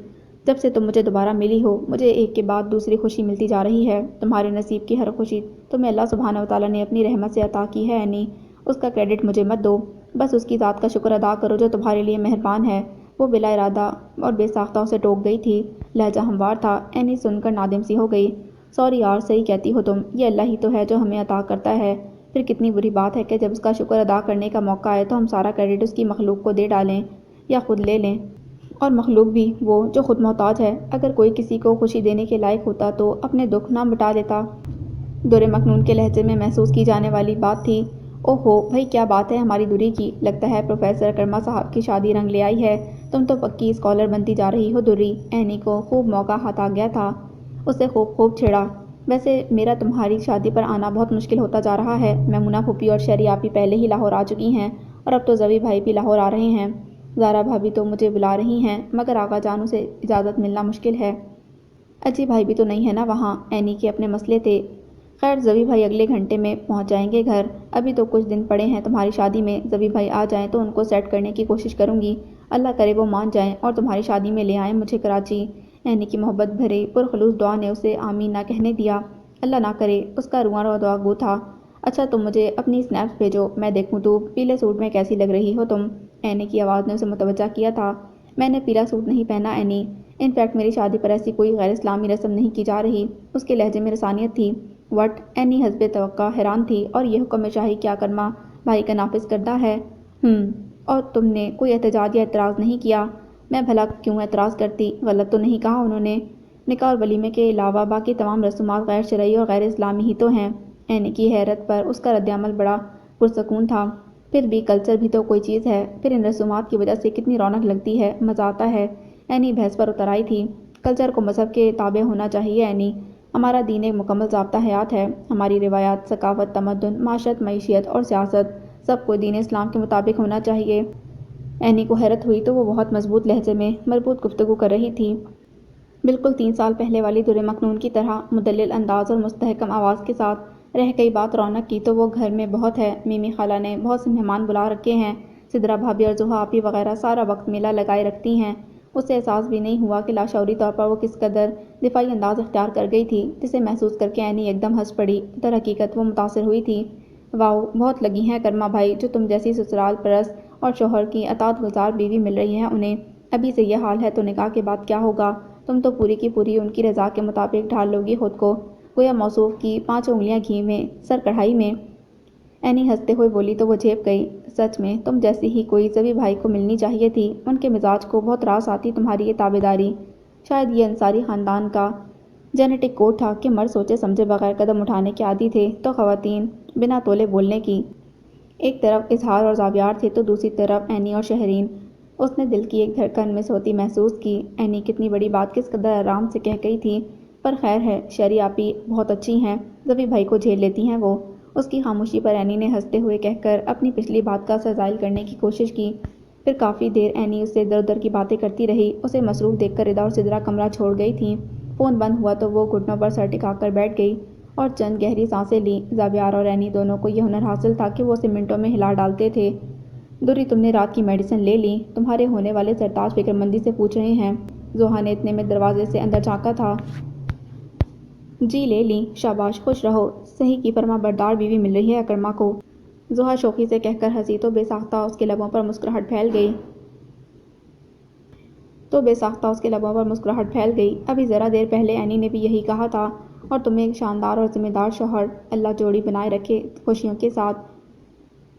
جب سے تم مجھے دوبارہ ملی ہو، مجھے ایک کے بعد دوسری خوشی ملتی جا رہی ہے۔ تمہارے نصیب کی ہر خوشی تمہیں اللہ سبحانہ وتعالیٰ نے اپنی رحمت سے عطا کی ہے اینی، اس کا کریڈٹ مجھے مت دو، بس اس کی ذات کا شکر ادا کرو جو تمہارے لیے مہربان ہے۔ وہ بلا ارادہ اور بے ساختہ اسے ٹوک گئی تھی، لہجہ ہموار تھا۔ اینی سن کر نادم سی ہو گئی۔ سوری یار، صحیح کہتی ہو تم، یہ اللہ ہی تو ہے جو ہمیں عطا کرتا ہے، پھر کتنی بری بات ہے کہ جب اس کا شکر ادا کرنے کا موقع آئے تو ہم سارا کریڈٹ اس کی مخلوق کو دے ڈالیں یا خود لے لیں، اور مخلوق بھی وہ جو خود محتاج ہے۔ اگر کوئی کسی کو خوشی دینے کے لائق ہوتا تو اپنے دکھ نہ مٹا لیتا۔ دور مکنون کے لہجے میں محسوس کی جانے والی بات تھی۔ او ہو بھائی، کیا بات ہے ہماری دوری کی، لگتا ہے پروفیسر اکرما صاحب کی شادی رنگ لے آئی ہے، تم تو پکی اسکالر بنتی جا رہی ہو دوری۔ اینی کو خوب موقع ہاتھ آ گیا تھا، اسے خوب چھیڑا۔ ویسے میرا تمہاری شادی پر آنا بہت مشکل ہوتا جا رہا ہے، میمونہ پھوپھی اور شہری آپی پہلے ہی لاہور آ چکی ہیں، اور اب تو زوی بھائی بھی لاہور آ رہے ہیں۔ زارا بھابھی تو مجھے بلا رہی ہیں مگر آقا جانوں سے اجازت ملنا مشکل ہے۔ اجی بھائی بھی تو نہیں ہے نا وہاں، اینی کے اپنے مسئلے تھے۔ خیر زبی بھائی اگلے گھنٹے میں پہنچ جائیں گے گھر، ابھی تو کچھ دن پڑے ہیں تمہاری شادی میں۔ زبی بھائی آ جائیں تو ان کو سیٹ کرنے کی کوشش کروں گی، اللہ کرے وہ مان جائیں اور تمہاری شادی میں لے آئیں مجھے کراچی۔ اینی کی محبت بھرے پرخلوص دعا نے اسے آمین نہ کہنے دیا۔ اللہ نہ کرے، اس کا رواں رواں دعا گو تھا۔ اچھا تم مجھے اپنی سنیپس بھیجو، میں دیکھوں تو پیلے سوٹ میں کیسی لگ رہی ہو تم۔ اینی کی آواز نے اسے متوجہ کیا تھا۔ میں نے پیلا سوٹ نہیں پہنا اینی، ان فیکٹ میری شادی پر ایسی کوئی غیر اسلامی رسم نہیں کی جا رہی۔ اس کے لہجے میں رسانیت تھی۔ وٹ؟ اینی حسب توقع حیران تھی۔ اور یہ حکم شاہی کیا کرما بھائی کا نافذ کردہ ہے؟ اور تم نے کوئی احتجاج یا اعتراض نہیں کیا؟ میں بھلا کیوں اعتراض کرتی، غلط تو نہیں کہا انہوں نے؟ نکاح اور ولیمے کے علاوہ باقی تمام رسومات غیر شرعی اور غیر اسلامی ہی تو ہیں۔ اینی کی حیرت پر اس کا رد عمل بڑا پرسکون تھا۔ پھر بھی کلچر بھی تو کوئی چیز ہے، پھر ان رسومات کی وجہ سے کتنی رونق لگتی ہے، مزہ آتا ہے۔ اینی بحث پر اتر آئی تھی۔ کلچر کو مذہب کے تابع ہونا چاہیے اینی، ہمارا دین ایک مکمل ضابطہ حیات ہے، ہماری روایات، ثقافت، تمدن، معاشرت، معیشت اور سیاست سب کو دین اسلام کے مطابق ہونا چاہیے۔ اینی کو حیرت ہوئی تو وہ بہت مضبوط لہجے میں مربوط گفتگو کر رہی تھی، بالکل 3 سال پہلے والی در مکنون کی طرح مدلل انداز اور مستحکم آواز کے ساتھ۔ رہ گئی بات رونق کی تو وہ گھر میں بہت ہے، میمی خالہ نے بہت سے مہمان بلا رکھے ہیں، سدرا بھابھی اور زوہا آپی وغیرہ سارا وقت میلہ لگائے رکھتی ہیں۔ اسے احساس بھی نہیں ہوا کہ لاشعوری طور پر وہ کس قدر دفاعی انداز اختیار کر گئی تھی، جسے محسوس کر کے اینی ایک دم ہنس پڑی۔ در حقیقت وہ متاثر ہوئی تھی۔ واؤ، بہت لگی ہیں کرما بھائی، جو تم جیسی سسرال پرست اور شوہر کی اطاعت گزار بیوی مل رہی ہے انہیں۔ ابھی سے یہ حال ہے تو نکاح کے بعد کیا ہوگا؟ تم تو پوری کی پوری ان کی رضا کے مطابق ڈھال لوگی خود کو، گویا موصوف کی 5 انگلیاں گھی میں، سر کڑھائی میں۔ اینی ہنستے ہوئے بولی تو وہ جھیپ گئی۔ سچ میں تم جیسی ہی کوئی زبی بھائی کو ملنی چاہیے تھی، ان کے مزاج کو بہت راس آتی تمہاری یہ تابعداری۔ شاید یہ انصاری خاندان کا جینیٹک کوڈ تھا کہ مرد سوچے سمجھے بغیر قدم اٹھانے کے عادی تھے تو خواتین بنا تولے بولنے کی۔ ایک طرف اظہار اور زاویار تھے تو دوسری طرف اینی اور شہرین۔ اس نے دل کی ایک دھڑکن مس ہوتی محسوس کی۔ اینی کتنی بڑی بات کس قدر آرام سے کہہ گئی تھی، پر خیر ہے، شہری آپی بہت اچھی ہیں، زبی بھائی کو جھیل لیتی ہیں وہ۔ اس کی خاموشی پر اینی نے ہنستے ہوئے کہہ کر اپنی پچھلی بات کا اثر زائل کرنے کی کوشش کی۔ پھر کافی دیر اینی اس سے ادھر ادھر کی باتیں کرتی رہی۔ اسے مصروف دیکھ کر ردا اور سدرا کمرہ چھوڑ گئی تھیں۔ فون بند ہوا تو وہ گھٹنوں پر سر ٹکا کر بیٹھ گئی اور چند گہری سانسیں لیں۔ زاویار اور اینی دونوں کو یہ ہنر حاصل تھا کہ وہ اسے منٹوں میں ہلا ڈالتے تھے۔ دوری تم نے رات کی میڈیسن لے لی؟ تمہارے ہونے والے سرتاج فکر مندی سے پوچھ رہے ہیں۔ زوہا نے اتنے میں دروازے سے اندر جھانکا تھا۔ جی لے لیں، شاباش، خوش رہو، صحیح کی فرما بردار بیوی مل رہی ہے اکرما کو۔ زوہا شوخی سے کہہ کر ہنسی تو بے ساختہ اس کے لبوں پر مسکراہٹ پھیل گئی۔ ابھی ذرا دیر پہلے اینی نے بھی یہی کہا تھا، اور تمہیں ایک شاندار اور ذمہ دار شوہر، اللہ جوڑی بنائے رکھے خوشیوں کے ساتھ۔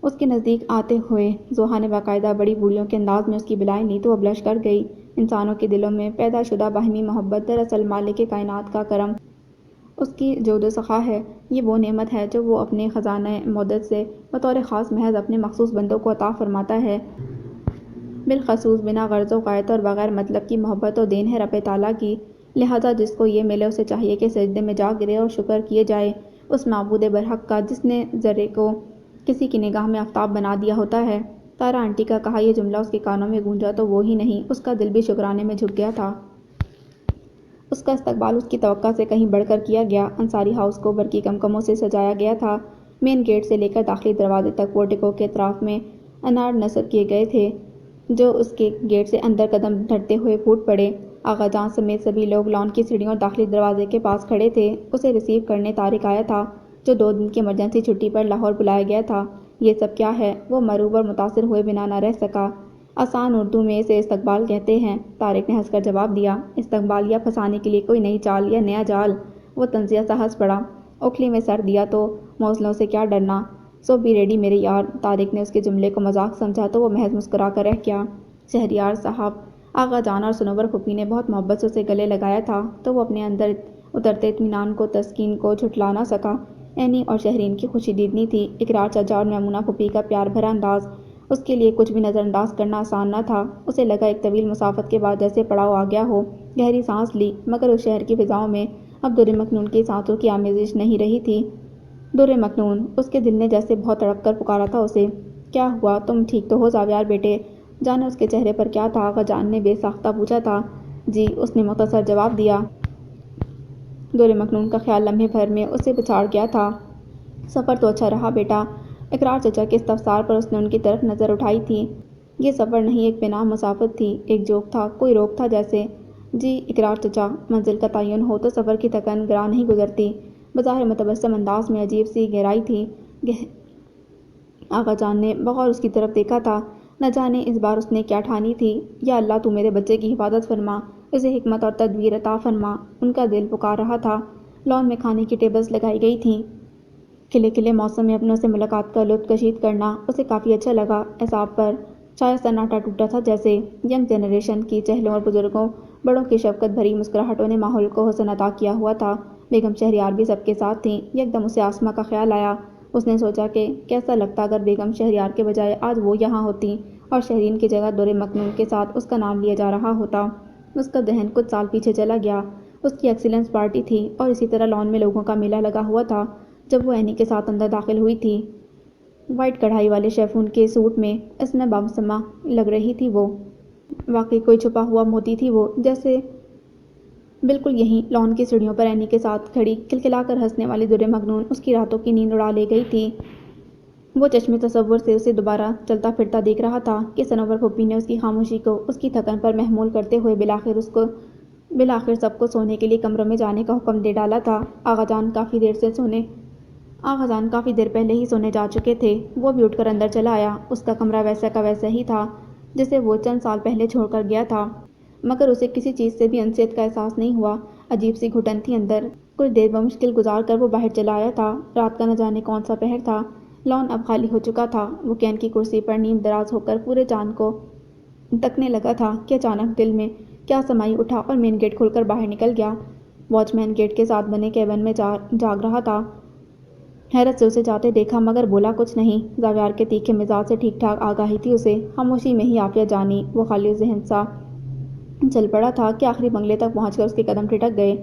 اس کے نزدیک آتے ہوئے زوہا نے باقاعدہ بڑی بوڑھیوں کے انداز میں اس کی بلائیں لیں تو وہ بلش کر گئی۔ انسانوں کے دلوں میں پیدا شدہ باہمی محبت دراصل مالک کائنات کا کرم، اس کی جود و سخا ہے۔ یہ وہ نعمت ہے جو وہ اپنے خزانہ مودت سے بطور خاص محض اپنے مخصوص بندوں کو عطا فرماتا ہے، بالخصوص بنا غرض و غایت اور بغیر مطلب کی محبت و دین ہے رب تعالیٰ کی۔ لہٰذا جس کو یہ ملے اسے چاہیے کہ سجدے میں جا گرے اور شکر کیے جائے اس معبود برحق کا جس نے ذرے کو کسی کی نگاہ میں آفتاب بنا دیا ہوتا ہے۔ تارا آنٹی کا کہا یہ جملہ اس کے کانوں میں گونجا تو وہ ہی نہیں، اس کا دل بھی شکرانے میں جھک گیا تھا۔ اس کا استقبال اس کی توقع سے کہیں بڑھ کر کیا گیا۔ انصاری ہاؤس کو برقی کمکموں سے سجایا گیا تھا۔ مین گیٹ سے لے کر داخلی دروازے تک پورٹیکو کے اطراف میں انار نصب کیے گئے تھے جو اس کے گیٹ سے اندر قدم دھرتے ہوئے پھوٹ پڑے۔ آغا جان سمیت سبھی لوگ لان کی سیڑھیوں اور داخلی دروازے کے پاس کھڑے تھے۔ اسے ریسیو کرنے طارق آیا تھا جو 2 دن کی ایمرجنسی چھٹی پر لاہور بلایا گیا تھا۔ یہ سب کیا ہے؟ وہ مرعوب اور متاثر ہوئے بنا نہ رہ سکا۔ آسان اردو میں اسے استقبال کہتے ہیں، طارق نے ہنس کر جواب دیا۔ استقبالیہ پھنسانے کے لیے کوئی نئی چال یا نیا جال؟ وہ طنزیہ سا ہنس پڑا۔ اوکھلی میں سر دیا تو موزلوں سے کیا ڈرنا، سو بی ریڈی میرے یار۔ طارق نے اس کے جملے کو مذاق سمجھا تو وہ محض مسکرا کر رہ گیا۔ شہریار صاحب، آغا جان اور سنور پھوپھی نے بہت محبت سے اسے گلے لگایا تھا تو وہ اپنے اندر اترتے اطمینان کو تسکین کو جھٹلا نہ سکا۔ اینی اور شہرین کی خوشی دیدنی تھی، اقرار چچا اور میمونہ پھوپھی کا پیار بھرا انداز، اس کے لیے کچھ بھی نظر انداز کرنا آسان نہ تھا۔ اسے لگا ایک طویل مسافت کے بعد جیسے پڑاؤ آ گیا ہو، گہری سانس لی، مگر اس شہر کی فضاؤں میں اب در مکنون کی سانسوں کی آمیزش نہیں رہی تھی۔ در مکنون، اس کے دل نے جیسے بہت تڑپ کر پکارا تھا اسے۔ کیا ہوا، تم ٹھیک تو ہو زاویار بیٹے؟ جانے اس کے چہرے پر کیا تھا؟ آغا جان نے بے ساختہ پوچھا تھا۔ جی، اس نے مختصر جواب دیا۔ دور مکنون کا خیال لمحے بھر میں اسے پچاڑ گیا تھا۔ سفر تو اچھا رہا بیٹا؟ اقرار چچا کے استفسار پر اس نے ان کی طرف نظر اٹھائی تھی۔ یہ سفر نہیں، ایک بے نام مسافت تھی، ایک جوک تھا، کوئی روک تھا جیسے۔ جی اقرار چچا، منزل کا تعین ہو تو سفر کی تھکن گراں نہیں گزرتی۔ بظاہر متبسم انداز میں عجیب سی گہرائی تھی۔ آغا جان نے بغور اس کی طرف دیکھا تھا۔ نہ جانے اس بار اس نے کیا ٹھانی تھی۔ یا اللہ تو میرے بچے کی حفاظت فرما، اسے حکمت اور تدبیر عطا فرما، ان کا دل پکار رہا تھا۔ لان میں کھانے کی ٹیبلز لگائی گئی تھیں۔ کھلے کھلے موسم میں اپنوں سے ملاقات کا لطف کشید کرنا اسے کافی اچھا لگا۔ اعصاب پر چھایا سناٹا ٹوٹا تھا جیسے۔ ینگ جنریشن کی چہلوں اور بزرگوں بڑوں کی شفقت بھری مسکراہٹوں نے ماحول کو حسن عطا کیا ہوا تھا۔ بیگم شہریار بھی سب کے ساتھ تھیں۔ یکدم اسے آسماں کا خیال آیا۔ اس نے سوچا کہ کیسا لگتا اگر بیگم شہریار کے بجائے آج وہ یہاں ہوتیں اور شہرین کی جگہ دور مکنون کے ساتھ اس کا نام لیا جا رہا ہوتا۔ اس کا ذہن کچھ سال پیچھے چلا گیا۔ اس کی ایکسیلنس پارٹی تھی اور اسی طرح لان میں لوگوں کا میلہ لگا ہوا تھا جب وہ اینی کے ساتھ اندر داخل ہوئی تھی۔ وائٹ کڑھائی والے شیفون کے سوٹ میں اس میں بامسما لگ رہی تھی وہ۔ واقعی کوئی چھپا ہوا موتی تھی وہ، جیسے بالکل یہیں لان کی سیڑھیوں پر اینی کے ساتھ کھڑی کھلکھلا کر ہنسنے والی دور مکنون اس کی راتوں کی نیند اڑا لے گئی تھی۔ وہ چشمے تصور سے اسے دوبارہ چلتا پھرتا دیکھ رہا تھا کہ سنوبر پھوپھی نے اس کی خاموشی کو اس کی تھکن پر محمول کرتے ہوئے بالآخر سب کو سونے کے لیے کمروں میں جانے کا حکم دے ڈالا تھا۔ آغا جان کافی دیر پہلے ہی سونے جا چکے تھے۔ وہ بھی اٹھ کر اندر چلا آیا۔ اس کا کمرہ ویسا کا ویسا ہی تھا جسے وہ چند سال پہلے چھوڑ کر گیا تھا، مگر اسے کسی چیز سے بھی انسیت کا احساس نہیں ہوا۔ عجیب سی گھٹن تھی اندر۔ کچھ دیر بمشکل گزار کر وہ باہر چلا آیا تھا۔ رات کا نہ جانے کون سا پہر تھا۔ لان اب خالی ہو چکا تھا۔ وہ کین کی کرسی پر نیم دراز ہو کر پورے چاند کو تکنے لگا تھا کہ اچانک دل میں کیا سمائی اٹھا اور مین گیٹ کھل کر باہر نکل گیا۔ واچ مین گیٹ کے ساتھ بنے کیبن میں جاگ رہا تھا۔ حیرت سے اسے جاتے دیکھا مگر بولا کچھ نہیں۔ زاویار کے تیکھے مزاج سے ٹھیک ٹھاک آگاہی تھی اسے۔ خاموشی میں ہی عافیت جانی۔ وہ خالی ذہن سا چل پڑا تھا کہ آخری بنگلے تک پہنچ کر اس کے قدم ٹھٹک گئے۔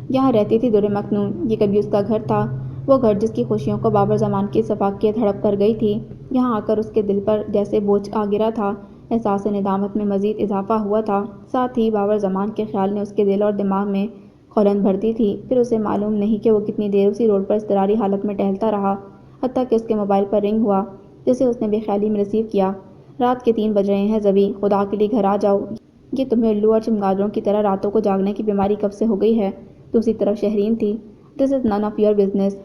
یہاں رہتی تھی دور مکنون۔ یہ کبھی اس کا گھر تھا، وہ گھر جس کی خوشیوں کو بابر زمان کی سفاکیت ہڑپ کر گئی تھی۔ یہاں آ کر اس کے دل پر جیسے بوجھ آ گرا تھا۔ احساس ندامت میں مزید اضافہ ہوا تھا۔ ساتھ ہی بابر زمان کے خیال نے اس کے دل اور دماغ میں کھولن بھر دی تھی۔ پھر اسے معلوم نہیں کہ وہ کتنی دیر اسی روڈ پر اضطراری حالت میں ٹہلتا رہا، حتیٰ کہ اس کے موبائل پر رنگ ہوا جسے اس نے بے خیالی میں ریسیو کیا۔ رات کے 3 بج رہے ہیں زبی، خدا کے لیے گھر آ جاؤ۔ یہ تمہیں الو اور چمگادڑوں کی طرح راتوں کو جاگنے کی بیماری کب سے ہو گئی ہے؟ دوسری طرف شہرین تھی۔ دس از نن آف یور بزنس۔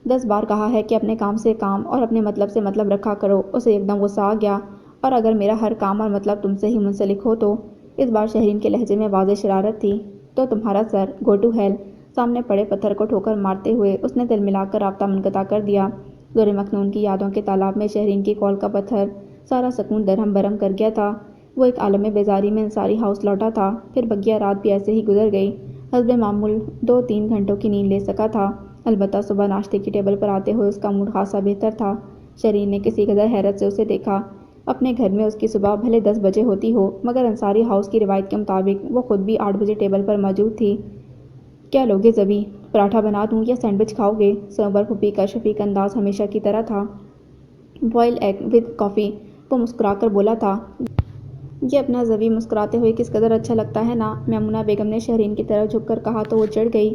10 بار کہا ہے کہ اپنے کام سے کام اور اپنے مطلب سے مطلب رکھا کرو۔ اسے ایک دم غصہ آ گیا۔ اور اگر میرا ہر کام اور مطلب تم سے ہی منسلک ہو تو؟ اس بار شہرین کے لہجے میں واضح شرارت تھی۔ تو تمہارا سر گو ٹو ہیل۔ سامنے پڑے پتھر کو ٹھوکر مارتے ہوئے اس نے تل ملا کر رابطہ منقطع کر دیا۔ دور مکنون کی یادوں کے تالاب میں شہرین کی کال کا پتھر سارا سکون درہم برہم کر گیا تھا۔ وہ ایک عالم بیزاری میں انصاری ہاؤس لوٹا تھا۔ پھر بقیہ رات بھی ایسے ہی گزر گئی۔ حسب معمول 2-3 گھنٹوں کی نیند لے سکا تھا۔ البتہ صبح ناشتے کی ٹیبل پر آتے ہوئے اس کا موڈ خاصا بہتر تھا۔ شرین نے کسی قدر حیرت سے اسے دیکھا۔ اپنے گھر میں اس کی صبح بھلے 10 بجے ہوتی ہو، مگر انصاری ہاؤس کی روایت کے مطابق وہ خود بھی 8 بجے ٹیبل پر موجود تھی۔ کیا لوگے زبی؟ پراٹھا بنا دوں یا سینڈوچ کھاؤ گے؟ سنوبر پھوپھی کا شفیق انداز ہمیشہ کی طرح تھا۔ بوائل ایگ ود کافی، وہ مسکرا کر بولا تھا۔ یہ اپنا زبی مسکراتے ہوئے کس قدر اچھا لگتا ہے نا؟ میمونہ بیگم نے شہرین کی طرف جھک کر کہا تو وہ چڑھ گئی۔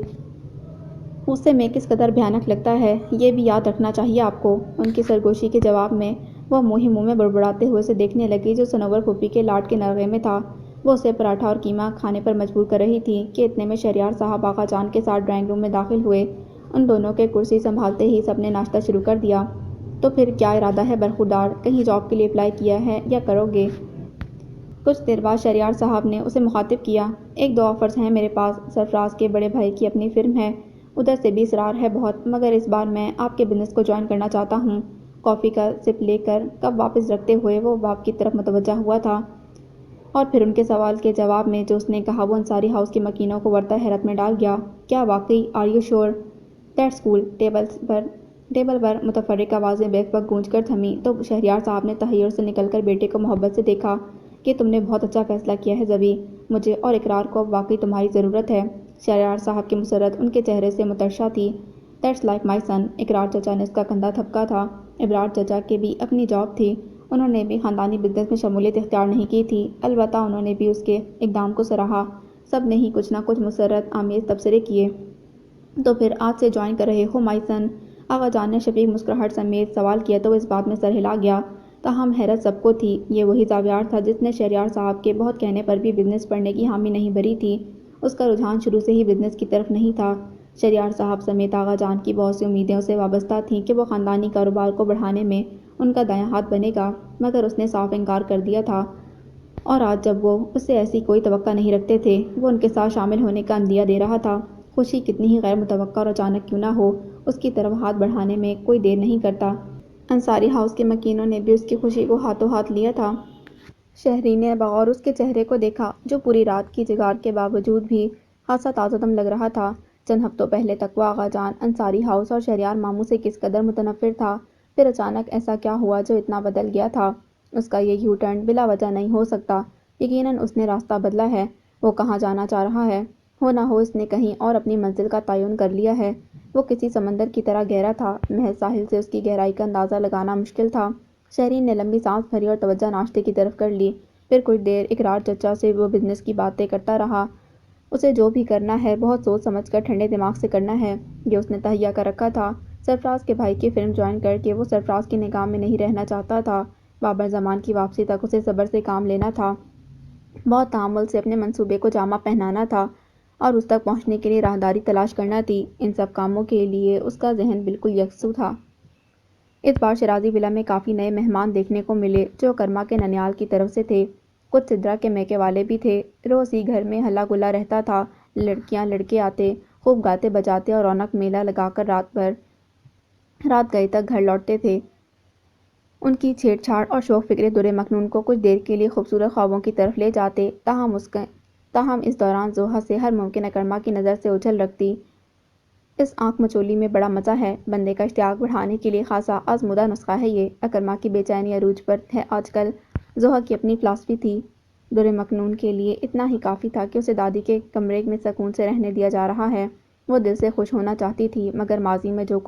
غصے میں کس قدر بھیانک لگتا ہے، یہ بھی یاد رکھنا چاہیے آپ کو۔ ان کی سرگوشی کے جواب میں وہ منہ ہی منہ میں بڑبڑاتے ہوئے اسے دیکھنے لگی جو سنوبر پھوپھی کے لاڈ کے نغمے میں تھا۔ وہ اسے پراٹھا اور قیمہ کھانے پر مجبور کر رہی تھی کہ اتنے میں شہریار صاحب آغا جان کے ساتھ ڈرائنگ روم میں داخل ہوئے۔ ان دونوں کے کرسی سنبھالتے ہی سب نے ناشتہ شروع کر دیا۔ تو پھر کیا ارادہ ہے برخوردار؟ کہیں جاب کے لیے اپلائی کیا ہے یا کرو گے؟ کچھ دیر بعد شہریار صاحب نے اسے مخاطب کیا۔ 1-2 آفرز ہیں میرے پاس۔ سرفراز کے بڑے بھائی کی اپنی فرم ہے، ادھر سے بھی اصرار ہے بہت، مگر اس بار میں آپ کے بزنس کو جوائن کرنا چاہتا ہوں۔ کافی کا سپ لے کر کپ واپس رکھتے ہوئے وہ باپ کی طرف متوجہ ہوا تھا، اور پھر ان کے سوال کے جواب میں جو اس نے کہا وہ انصاری ہاؤس کے مکینوں کو ورطہ حیرت میں ڈال گیا۔ کیا واقعی؟ Are you sure? That's cool. Table پر متفرق آوازیں بیک وقت گونج کر تھمیں تو شہریار صاحب نے تحیر سے نکل کر بیٹے کو محبت سے دیکھا کہ تم نے بہت اچھا فیصلہ کیا ہے زبی، مجھے اور اقرار کو اب واقعی تمہاری ضرورت ہے۔ شہریار صاحب کی مسرت ان کے چہرے سے مترشح تھی۔ دیٹس لائک مائی سن۔ اقرار چچا نے اس کا کندھا تھپکا تھا۔ ابرار چچا کے بھی اپنی جاب تھی، انہوں نے بھی خاندانی بزنس میں شمولیت اختیار نہیں کی تھی، البتہ انہوں نے بھی اس کے اقدام کو سراہا۔ سب نے ہی کچھ نہ کچھ مسرت آمیز تبصرے کیے۔ تو پھر آج سے جوائن کر رہے ہو مائسن؟ آغا جان نے شفیق مسکراہٹ سمیت سوال کیا تو وہ اس بات میں سر ہلا گیا۔ تاہم حیرت سب کو تھی، یہ وہی زاویار تھا جس نے شہریار صاحب کے بہت کہنے پر بھی بزنس پڑھنے کی حامی نہیں بھری تھی۔ اس کا رجحان شروع سے ہی بزنس کی طرف نہیں تھا۔ شہریار صاحب سمیت آغا جان کی بہت سی امیدیں اسے وابستہ تھیں کہ وہ خاندانی کاروبار کو بڑھانے میں ان کا دایاں ہاتھ بنے گا، مگر اس نے صاف انکار کر دیا تھا، اور آج جب وہ اس سے ایسی کوئی توقع نہیں رکھتے تھے، وہ ان کے ساتھ شامل ہونے کا عندیہ دے رہا تھا۔ خوشی کتنی ہی غیر متوقع اور اچانک کیوں نہ ہو، اس کی طرف ہاتھ بڑھانے میں کوئی دیر نہیں کرتا۔ انصاری ہاؤس کے مکینوں نے بھی اس کی خوشی کو ہاتھوں ہاتھ لیا تھا۔ شہری نے بغور اس کے چہرے کو دیکھا، جو پوری رات کی جگار کے باوجود بھی خاصا تازہ دم لگ رہا تھا۔ چند ہفتوں پہلے تک وہ آغا جان، انصاری ہاؤس اور شہریار ماموں سے کس قدر متنفر تھا، پھر اچانک ایسا کیا ہوا جو اتنا بدل گیا تھا؟ اس کا یہ یو ٹرن بلا وجہ نہیں ہو سکتا۔ یقیناً اس نے راستہ بدلا ہے۔ وہ کہاں جانا چاہ رہا ہے؟ ہو نہ ہو اس نے کہیں اور اپنی منزل کا تعین کر لیا ہے۔ وہ کسی سمندر کی طرح گہرا تھا، محض ساحل سے اس کی گہرائی کا اندازہ لگانا مشکل تھا۔ شہری نے لمبی سانس بھری اور توجہ ناشتے کی طرف کر لی۔ پھر کچھ دیر اقرار چچا سے وہ بزنس کی باتیں کرتا رہا۔ اسے جو بھی کرنا ہے بہت سوچ سمجھ کر ٹھنڈے دماغ سے کرنا ہے۔ یہ اس نے تہیہ کر رکھا تھا۔ سرفراز کے بھائی کی فلم جوائن کر کے وہ سرفراز کی نگاہ میں نہیں رہنا چاہتا تھا۔ بابر زمان کی واپسی تک اسے صبر سے کام لینا تھا، بہت تحمل سے اپنے منصوبے کو جامہ پہنانا تھا، اور اس تک پہنچنے کے لیے راہداری تلاش کرنا تھی۔ ان سب کاموں کے لیے اس کا ذہن بالکل یکسو تھا۔ اس بار شیرازی ولا میں کافی نئے مہمان دیکھنے کو ملے جو کرما کے ننیال کی طرف سے تھے۔ کچھ سدرا کے میکے والے بھی تھے۔ روز ہی گھر میں ہلا گلا رہتا تھا۔ لڑکیاں لڑکے آتے، خوب گاتے بجاتے اور رونق میلہ لگا کر رات گئے تک گھر لوٹتے تھے۔ ان کی چھیڑ چھاڑ اور شوق فکرے در مکنون کو کچھ دیر کے لیے خوبصورت خوابوں کی طرف لے جاتے، تاہم اس دوران زوہا سے ہر ممکن اکرما کی نظر سے اوجھل رکھتی۔ اس آنکھ مچولی میں بڑا مزہ ہے، بندے کا اشتیاق بڑھانے کے لیے خاصا آزمودہ نسخہ ہے یہ۔ اکرما کی بے چینی عروج پر ہے آج کل۔ زوہا کی اپنی فلاسفی تھی، در مکنون کے لیے اتنا ہی کافی تھا کہ اسے دادی کے کمرے میں سکون سے رہنے دیا جا رہا ہے۔ وہ دل سے خوش ہونا چاہتی تھی، مگر ماضی میں جو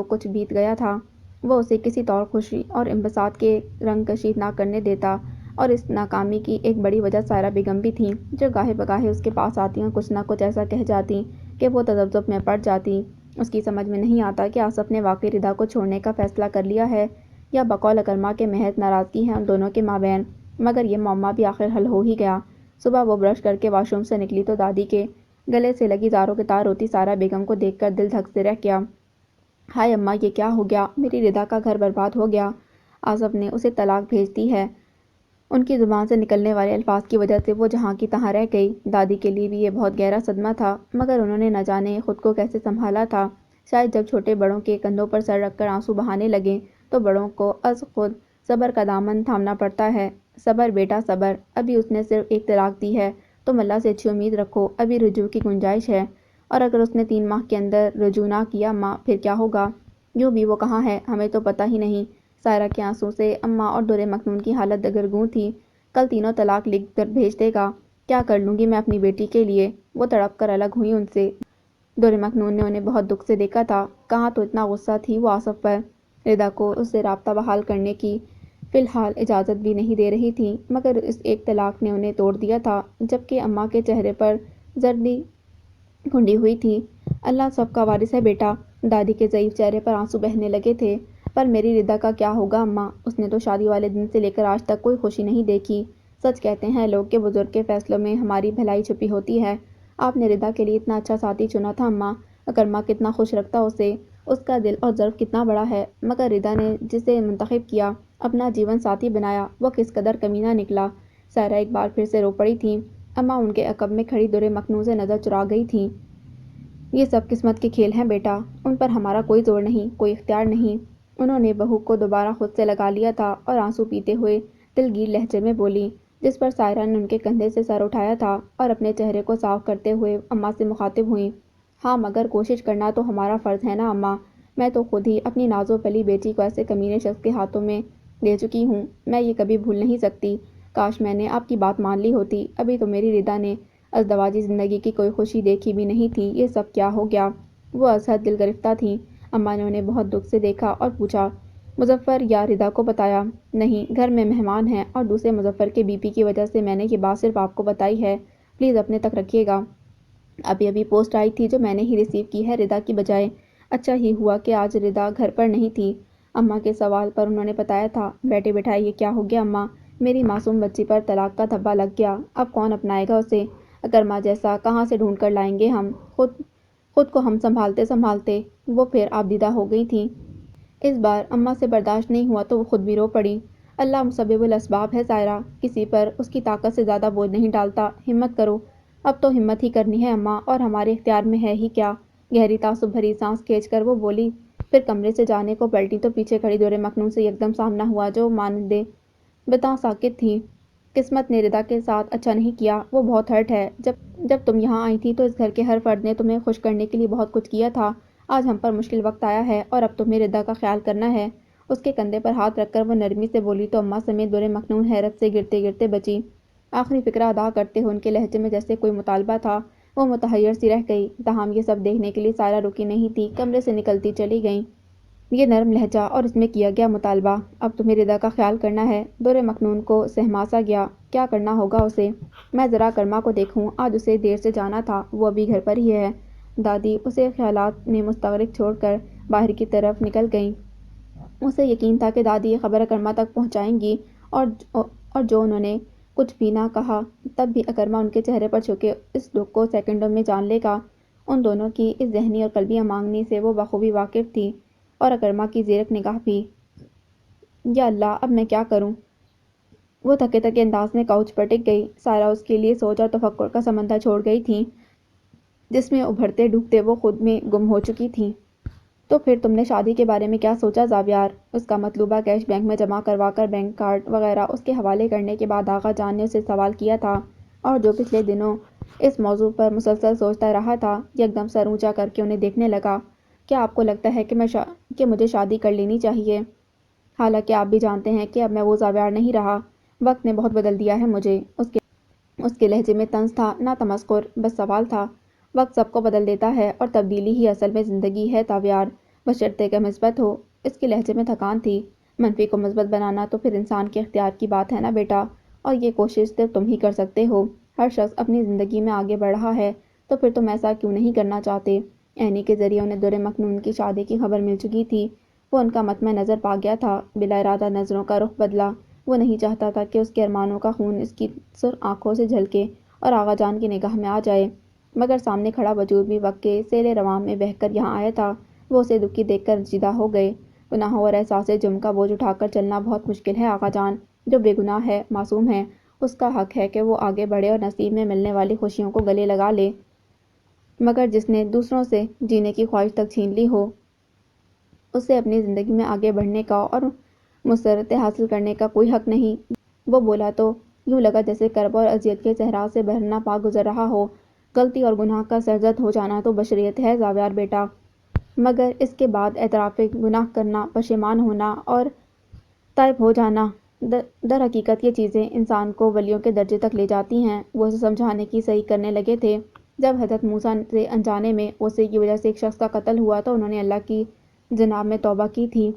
کچھ بیت گیا تھا وہ اسے کسی طور خوشی اور انبساط کے رنگ کشید نہ کرنے دیتا، اور اس ناکامی کی ایک بڑی وجہ سائرہ بیگم بھی تھیں، جو گاہے بگاہے اس کے پاس آتی اور کچھ نہ کچھ ایسا کہہ جاتی کہ وہ تذبذب میں پڑ جاتی۔ اس کی سمجھ میں نہیں آتا کہ آصف نے واقعی ردا کو چھوڑنے کا فیصلہ کر لیا ہے، یا بقول اکرما کے محض ناراضگی ہے ان دونوں کے مابین، مگر یہ معمہ بھی آخر حل ہو ہی گیا۔ صبح وہ برش کر کے واش روم سے نکلی تو دادی کے گلے سے لگی زاروں کے تار روتی سائرہ بیگم کو دیکھ کر دل دھک سے رہ گیا۔ ہائے اماں، یہ کیا ہو گیا؟ میری ردا کا گھر برباد ہو گیا۔ آصف نے اسے طلاق بھیج دی ہے۔ ان کی زبان سے نکلنے والے الفاظ کی وجہ سے وہ جہاں کی تہاں رہ گئی۔ دادی کے لیے بھی یہ بہت گہرا صدمہ تھا، مگر انہوں نے نہ جانے خود کو کیسے سنبھالا تھا۔ شاید جب چھوٹے بڑوں کے کندھوں پر سر رکھ کر آنسو بہانے لگیں تو بڑوں کو از خود صبر کا دامن تھامنا پڑتا ہے۔ صبر بیٹا صبر، ابھی اس نے صرف ایک طلاق دی ہے، تم اللہ سے اچھی امید رکھو، ابھی رجوع کی گنجائش ہے، اور اگر اس نے 3 ماہ کے اندر رجوع نہ کیا ماں، پھر کیا ہوگا؟ یوں بھی وہ کہاں ہے ہمیں تو پتہ ہی نہیں۔ سائرہ کے آنسوں سے اماں اور در مکنون کی حالت دگرگوں تھی۔ کل تینوں طلاق لکھ کر بھیج دے گا، کیا کر لوں گی میں اپنی بیٹی کے لیے؟ وہ تڑپ کر الگ ہوئی ان سے۔ در مکنون نے انہیں بہت دکھ سے دیکھا تھا۔ کہاں تو اتنا غصہ تھی وہ آصف پر، ردا کو اس سے رابطہ بحال کرنے کی فی الحال اجازت بھی نہیں دے رہی تھی، مگر اس ایک طلاق نے انہیں توڑ دیا تھا، جبکہ اماں کے چہرے پر زردی گھنڈی ہوئی تھی۔ اللہ سب کا وارث ہے بیٹا۔ دادی کے ضعیف چہرے پر آنسو بہنے لگے تھے۔ پر میری ردا کا کیا ہوگا اماں؟ اس نے تو شادی والے دن سے لے کر آج تک کوئی خوشی نہیں دیکھی۔ سچ کہتے ہیں لوگ کہ بزرگ کے فیصلوں میں ہماری بھلائی چھپی ہوتی ہے۔ آپ نے ردا کے لیے اتنا اچھا ساتھی چنا تھا اماں، اکرما کتنا خوش رکھتا اسے، اس کا دل اور ظرف کتنا بڑا ہے، مگر ردا نے جسے منتخب کیا، اپنا جیون ساتھی بنایا، وہ کس قدر کمینہ نکلا۔ سائرہ ایک بار پھر سے رو پڑی تھیں۔ اماں ان کے عقب میں کھڑی در مکنون سے نظر چرا گئی تھیں۔ یہ سب قسمت کے کھیل ہیں بیٹا، ان پر ہمارا کوئی زور نہیں، کوئی اختیار نہیں۔ انہوں نے بہو کو دوبارہ خود سے لگا لیا تھا اور آنسو پیتے ہوئے دلگیر لہجے میں بولی، جس پر سائرہ نے ان کے کندھے سے سر اٹھایا تھا اور اپنے چہرے کو صاف کرتے ہوئے اماں سے مخاطب ہوئیں۔ ہاں مگر کوشش کرنا تو ہمارا فرض ہے نا اماں، میں تو خود ہی اپنی نازو پلی بیٹی کو ایسے کمینے شخص کے ہاتھوں میں دے چکی ہوں، میں یہ کبھی بھول نہیں سکتی۔ کاش میں نے آپ کی بات مان لی ہوتی، ابھی تو میری ردا نے ازدواجی زندگی کی کوئی خوشی دیکھی بھی نہیں تھی، یہ سب کیا ہو گیا؟ وہ از حد دل گرفتہ تھیں۔ اماں نے انہیں بہت دکھ سے دیکھا اور پوچھا، مظفر یا ردا کو بتایا؟ نہیں، گھر میں مہمان ہیں اور دوسرے مظفر کے بی پی کی وجہ سے میں نے یہ بات صرف آپ کو بتائی ہے، پلیز اپنے تک رکھیے گا۔ ابھی پوسٹ آئی تھی جو میں نے ہی ریسیو کی ہے ردا کی بجائے۔ اچھا ہی ہوا کہ آج ردا گھر پر نہیں تھی۔ اماں کے سوال پر انہوں نے بتایا تھا، بیٹھے بٹھائے یہ کیا ہو گیا اماں، میری معصوم بچی پر طلاق کا دھبا لگ گیا، اب کون اپنائے گا اسے، اکرما جیسا کہاں سے ڈھونڈ کر لائیں گے ہم، خود کو ہم سنبھالتے وہ پھر آبدیدہ ہو گئی تھیں۔ اس بار اماں سے برداشت نہیں ہوا تو وہ خود بھی رو پڑی۔ اللہ مسبب الاسباب ہے سائرہ، کسی پر اس کی طاقت سے زیادہ بوجھ نہیں ڈالتا، ہمت کرو، اب تو ہمت ہی کرنی ہے اماں، اور ہمارے اختیار میں ہے ہی کیا۔ گہری تعصب بھری سانس کھینچ کر وہ بولی، پھر کمرے سے جانے کو پلٹی تو پیچھے کھڑی دور مکنون سے یکدم سامنا ہوا جو مانندے بتاں ساکت تھی۔ قسمت نے ردا کے ساتھ اچھا نہیں کیا، وہ بہت ہرٹ ہے، جب تم یہاں آئی تھی تو اس گھر کے ہر فرد نے تمہیں خوش کرنے کے لیے بہت کچھ کیا تھا، آج ہم پر مشکل وقت آیا ہے اور اب تمہیں ردا کا خیال کرنا ہے۔ اس کے کندھے پر ہاتھ رکھ کر وہ نرمی سے بولی تو اماں سمیت دور مکنون حیرت سے گرتے گرتے بچی۔ آخری فقرہ ادا کرتے ہوئے ان کے لہجے میں جیسے کوئی مطالبہ تھا، وہ متحیر سی رہ گئی، تاہم یہ سب دیکھنے کے لیے سائرہ رکی نہیں تھی، کمرے سے نکلتی چلی گئیں۔ یہ نرم لہجہ اور اس میں کیا گیا مطالبہ، اب تمہیں ردا کا خیال کرنا ہے، دور مکنون کو سہماسا گیا، کیا کرنا ہوگا اسے؟ میں ذرا کرما کو دیکھوں، آج اسے دیر سے جانا تھا، وہ ابھی گھر پر ہی ہے۔ دادی اسے خیالات میں مستغرق چھوڑ کر باہر کی طرف نکل گئیں۔ اسے یقین تھا کہ دادی یہ خبر اکرما تک پہنچائیں گی، اور جو انہوں نے کچھ بھی نہ کہا تب بھی اکرما ان کے چہرے پر چھپے اس دکھ کو سیکنڈوں میں جان لے گا۔ ان دونوں کی اس ذہنی اور قلبی ہمانگنی سے وہ بخوبی واقف تھی، اور اکرما کی زیرک نگاہ بھی۔ یا اللہ، اب میں کیا کروں؟ وہ تھکے تھکے انداز میں کاؤچ پر ٹک گئی۔ سائرہ اس کے لیے سوچ اور تفکر کا سمندر چھوڑ گئی تھیں، جس میں ابھرتے ڈوبتے وہ خود میں گم ہو چکی تھیں۔ تو پھر تم نے شادی کے بارے میں کیا سوچا زاویار؟ اس کا مطلوبہ کیش بینک میں جمع کروا کر بینک کارڈ وغیرہ اس کے حوالے کرنے کے بعد آغا جان نے اسے سوال کیا تھا، اور جو پچھلے دنوں اس موضوع پر مسلسل سوچتا رہا تھا، یکدم سر اونچا کر کے انہیں دیکھنے لگا۔ کیا آپ کو لگتا ہے کہ مجھے شادی کر لینی چاہیے؟ حالانکہ آپ بھی جانتے ہیں کہ اب میں وہ زاویار نہیں رہا، وقت نے بہت بدل دیا ہے مجھے۔ اس کے لہجے میں طنز تھا، نہ تمسخر، بس سوال تھا۔ وقت سب کو بدل دیتا ہے، اور تبدیلی ہی اصل میں زندگی ہے تاویار، بشرطے کہ مثبت ہو۔ اس کے لہجے میں تھکان تھی۔ منفی کو مثبت بنانا تو پھر انسان کے اختیار کی بات ہے نا بیٹا، اور یہ کوشش صرف تم ہی کر سکتے ہو۔ ہر شخص اپنی زندگی میں آگے بڑھ رہا ہے، تو پھر تم ایسا کیوں نہیں کرنا چاہتے؟ عینی کے ذریعے انہیں دور مکنون کی شادی کی خبر مل چکی تھی۔ وہ ان کا مطمع نظر پا گیا تھا، بلا ارادہ نظروں کا رخ بدلا۔ وہ نہیں چاہتا تھا کہ اس کے ارمانوں کا خون اس کی سرخ آنکھوں سے جھلکے اور آغا جان کی نگاہ میں آ جائے، مگر سامنے کھڑا وجود بھی وقت کے سیل رواں میں بہہ کر یہاں آیا تھا۔ وہ اسے دکھی دیکھ کر رنجیدہ ہو گئے۔ گناہوں اور احساس جرم کا بوجھ اٹھا کر چلنا بہت مشکل ہے آغا جان، جو بے گناہ ہے، معصوم ہے، اس کا حق ہے کہ وہ آگے بڑھے اور نصیب میں ملنے والی خوشیوں کو گلے لگا لے، مگر جس نے دوسروں سے جینے کی خواہش تک چھین لی ہو، اسے اپنی زندگی میں آگے بڑھنے کا اور مسرتیں حاصل کرنے کا کوئی حق نہیں۔ وہ بولا تو یوں لگا جیسے کرب اور اذیت کے صحرا سے بہرنا پا گزر رہا ہو۔ غلطی اور گناہ کا سرزد ہو جانا تو بشریت ہے زاویار بیٹا، مگر اس کے بعد اعتراف گناہ کرنا، پشیمان ہونا اور تائب ہو جانا، در حقیقت یہ چیزیں انسان کو ولیوں کے درجے تک لے جاتی ہیں۔ وہ اسے سمجھانے کی صحیح کرنے لگے تھے۔ جب حضرت موسیٰ سے انجانے میں غصے کی وجہ سے ایک شخص کا قتل ہوا تو انہوں نے اللہ کی جناب میں توبہ کی تھی۔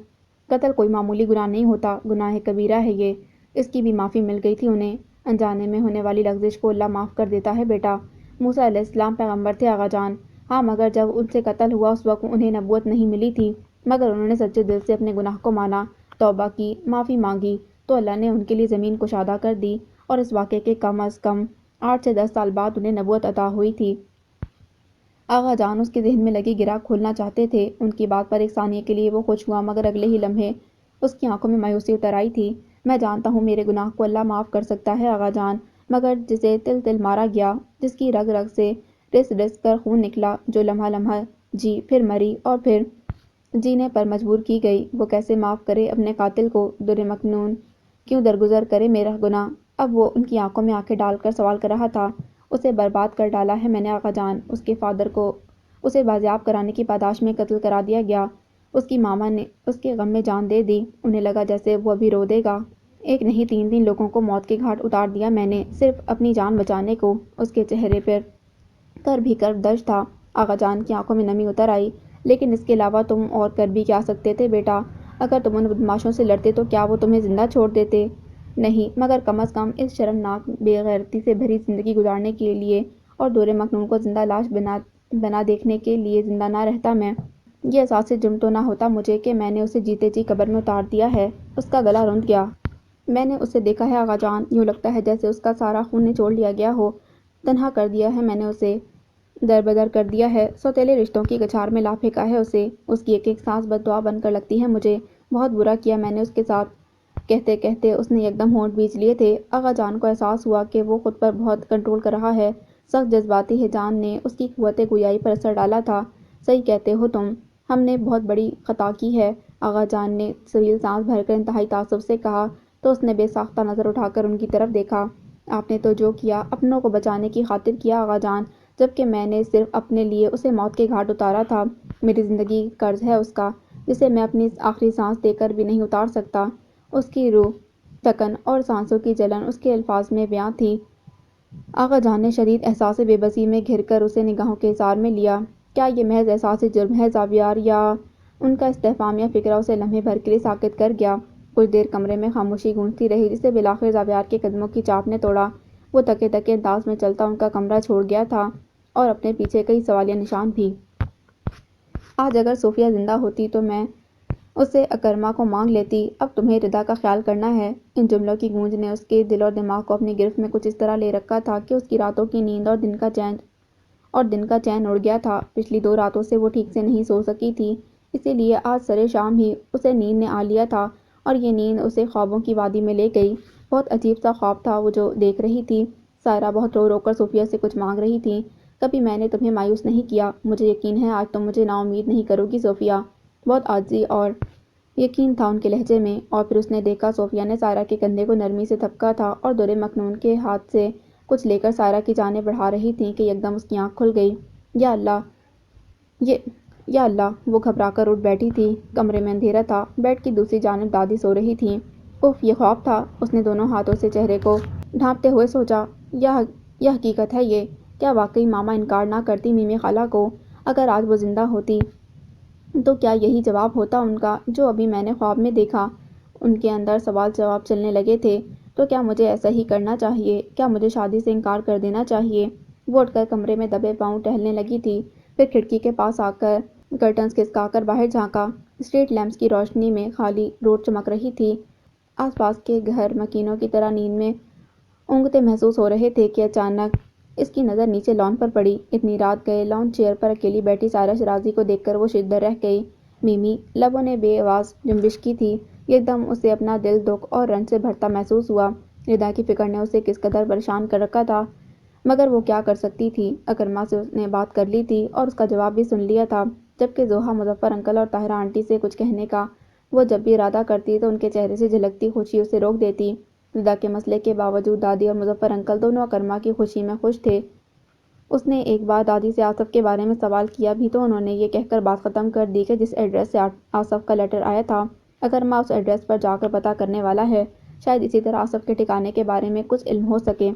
قتل کوئی معمولی گناہ نہیں ہوتا، گناہ کبیرہ ہے یہ، اس کی بھی معافی مل گئی تھی انہیں۔ انجانے میں ہونے والی لغزش کو اللہ معاف کر دیتا ہے بیٹا۔ موسیٰ علیہ السلام پیغمبر تھے آغا جان، ہاں، مگر جب ان سے قتل ہوا اس وقت انہیں نبوت نہیں ملی تھی، مگر انہوں نے سچے دل سے اپنے گناہ کو مانا، توبہ کی، معافی مانگی، تو اللہ نے ان کے لیے زمین کشادہ کر دی، اور اس واقعے کے کم از کم 8 سے 10 سال بعد انہیں نبوت عطا ہوئی تھی۔ آغا جان اس کے ذہن میں لگی گرہ کھولنا چاہتے تھے۔ ان کی بات پر ایک ثانیے کے لیے وہ خوش ہوا، مگر اگلے ہی لمحے اس کی آنکھوں میں مایوسی اتر آئی تھی۔ میں جانتا ہوں میرے گناہ کو اللہ معاف کر سکتا ہے آغا جان، مگر جسے تل تل مارا گیا، جس کی رگ رگ سے رس رس کر خون نکلا، جو لمحہ لمحہ جی پھر مری اور پھر جینے پر مجبور کی گئی، وہ کیسے معاف کرے اپنے قاتل کو؟ دور مکنون کیوں درگزر کرے میرا گناہ؟ اب وہ ان کی آنکھوں میں آنکھیں ڈال کر سوال کر رہا تھا۔ اسے برباد کر ڈالا ہے میں نے آغا جان، اس کے فادر کو اسے بازیاب کرانے کی پاداش میں قتل کرا دیا گیا، اس کی ماما نے اس کے غم میں جان دے دی۔ انہیں لگا جیسے وہ ابھی رو دے گا۔ ایک نہیں 3 لوگوں کو موت کے گھاٹ اتار دیا میں نے، صرف اپنی جان بچانے کو۔ اس کے چہرے پر کر بھی کر درج تھا۔ آغا جان کی آنکھوں میں نمی اتر آئی۔ لیکن اس کے علاوہ تم اور کر بھی کیا سکتے تھے بیٹا؟ اگر تم ان بدماشوں سے لڑتے تو کیا وہ تمہیں زندہ چھوڑ دیتے؟ نہیں، مگر کم از کم اس شرمناک بے غیرتی سے بھری زندگی گزارنے کے لیے اور دور مخنون کو زندہ لاش بنا دیکھنے کے لیے زندہ نہ رہتا میں۔ یہ احساس جرم تو نہ ہوتا مجھے کہ میں نے اسے جیتے جی قبر میں اتار دیا ہے۔ اس کا گلا رونت گیا۔ میں نے اسے دیکھا ہے آغا جان، یوں لگتا ہے جیسے اس کا سارا خون نچوڑ لیا گیا ہو۔ تنہا کر دیا ہے میں نے اسے، دربدر کر دیا ہے، سوتیلے رشتوں کی گچھار میں لا پھینکا ہے اسے۔ اس کی ایک ایک سانس بد دعا بن کر لگتی ہے مجھے۔ بہت برا کیا میں نے اس کے ساتھ۔ کہتے کہتے اس نے یکدم ہونٹ بیچ لیے تھے۔ آغا جان کو احساس ہوا کہ وہ خود پر بہت کنٹرول کر رہا ہے۔ سخت جذباتی ہیجان نے اس کی قوت گویائی پر اثر ڈالا تھا۔ صحیح کہتے ہو تم، ہم نے بہت بڑی خطا کی ہے، آغا جان نے طویل سانس بھر کر انتہائی تعصب سے کہا تو اس نے بے ساختہ نظر اٹھا کر ان کی طرف دیکھا۔ آپ نے تو جو کیا اپنوں کو بچانے کی خاطر کیا آغا جان، جبکہ میں نے صرف اپنے لیے اسے موت کے گھاٹ اتارا تھا۔ میری زندگی قرض ہے اس کا، جسے میں اپنی آخری سانس دے کر بھی نہیں اتار سکتا۔ اس کی روح تکن اور سانسوں کی جلن اس کے الفاظ میں بیاں تھی۔ آغا جان نے شدید احساس بے بسی میں گھر کر اسے نگاہوں کے اظہار میں لیا۔ کیا یہ محض احساس جرم ہے زاویار؟ یا ان کا استفہامیہ فقرہ اسے لمحے بھر کے لیے ساکت کر گیا۔ کچھ دیر کمرے میں خاموشی گونجتی رہی جسے بالآخر زاویار کے قدموں کی چاپ نے توڑا۔ وہ تکے تکے انداز میں چلتا ان کا کمرہ چھوڑ گیا تھا اور اپنے پیچھے کئی سوالیہ نشان بھی۔ آج اگر صوفیہ زندہ ہوتی تو میں اسے اکرما کو مانگ لیتی۔ اب تمہیں ردا کا خیال کرنا ہے۔ ان جملوں کی گونج نے اس کے دل اور دماغ کو اپنی گرفت میں کچھ اس طرح لے رکھا تھا کہ اس کی راتوں کی نیند اور دن کا چین اڑ گیا تھا۔ پچھلی 2 راتوں سے وہ ٹھیک سے نہیں سو سکی تھی، اسی لیے آج سرے شام ہی اسے نیند نے آ لیا تھا اور یہ نیند اسے خوابوں کی وادی میں لے گئی۔ بہت عجیب سا خواب تھا وہ جو دیکھ رہی تھی۔ سائرہ بہت رو رو کر صوفیہ سے کچھ مانگ رہی تھی۔ کبھی میں نے تمہیں مایوس نہیں کیا، مجھے یقین ہے آج تم مجھے نا امید نہیں کرو گی صوفیہ۔ بہت عاجزی اور یقین تھا ان کے لہجے میں۔ اور پھر اس نے دیکھا صوفیہ نے سائرہ کے کندھے کو نرمی سے تھپکا تھا اور در مکنون کے ہاتھ سے کچھ لے کر سائرہ کی جانب بڑھا رہی تھی کہ یکدم اس کی آنکھ کھل گئی۔ یا اللہ، وہ گھبرا کر اٹھ بیٹھی تھی۔ کمرے میں اندھیرا تھا۔ بیڈ کی دوسری جانب دادی سو رہی تھیں۔ اف، یہ خواب تھا، اس نے دونوں ہاتھوں سے چہرے کو ڈھانپتے ہوئے سوچا۔ یہ حقیقت ہے یہ؟ کیا واقعی ماما انکار نہ کرتی میمی خالہ کو؟ اگر آج وہ زندہ ہوتی تو کیا یہی جواب ہوتا ان کا جو ابھی میں نے خواب میں دیکھا؟ ان کے اندر سوال جواب چلنے لگے تھے۔ تو کیا مجھے ایسا ہی کرنا چاہیے؟ کیا مجھے شادی سے انکار کر دینا چاہیے؟ وہ اٹھ کر کمرے میں دبے پاؤں ٹہلنے لگی تھی، پھر کھڑکی کے پاس آ کر کرٹنز کھسکا کر باہر جھانکا۔ اسٹریٹ لیمپس کی روشنی میں خالی روڈ چمک رہی تھی۔ آس پاس کے گھر مکینوں کی طرح نیند میں اونگتے محسوس ہو رہے تھے کہ اچانک اس کی نظر نیچے لان پر پڑی۔ اتنی رات گئے لان چیئر پر اکیلی بیٹھی سائرہ شیرازی کو دیکھ کر وہ ششدر رہ گئی۔ میمی، لبوں نے بے آواز جنبش کی تھی۔ یکدم اسے اپنا دل دکھ اور رنج سے بھرتا محسوس ہوا۔ ردا کی فکر نے اسے کس قدر پریشان کر رکھا تھا، مگر وہ کیا کر سکتی تھی؟ اکرما سے اس نے بات کر لی تھی اور اس کا جواب بھی سن لیا تھا، جبکہ زوہا، مظفر انکل اور طاہرہ آنٹی سے کچھ کہنے کا وہ جب بھی ارادہ کرتی تو ان کے چہرے سے جھلکتی خوشی اسے روک دیتی۔ ردا کے مسئلے کے باوجود دادی اور مظفر انکل دونوں اکرما کی خوشی میں خوش تھے۔ اس نے ایک بار دادی سے آصف کے بارے میں سوال کیا بھی تو انہوں نے یہ کہہ کر بات ختم کر دی کہ جس ایڈریس سے آصف کا لیٹر آیا تھا اکرما اس ایڈریس پر جا کر پتہ کرنے والا ہے، شاید اسی طرح آصف کے ٹھکانے کے بارے میں کچھ علم ہو سکے۔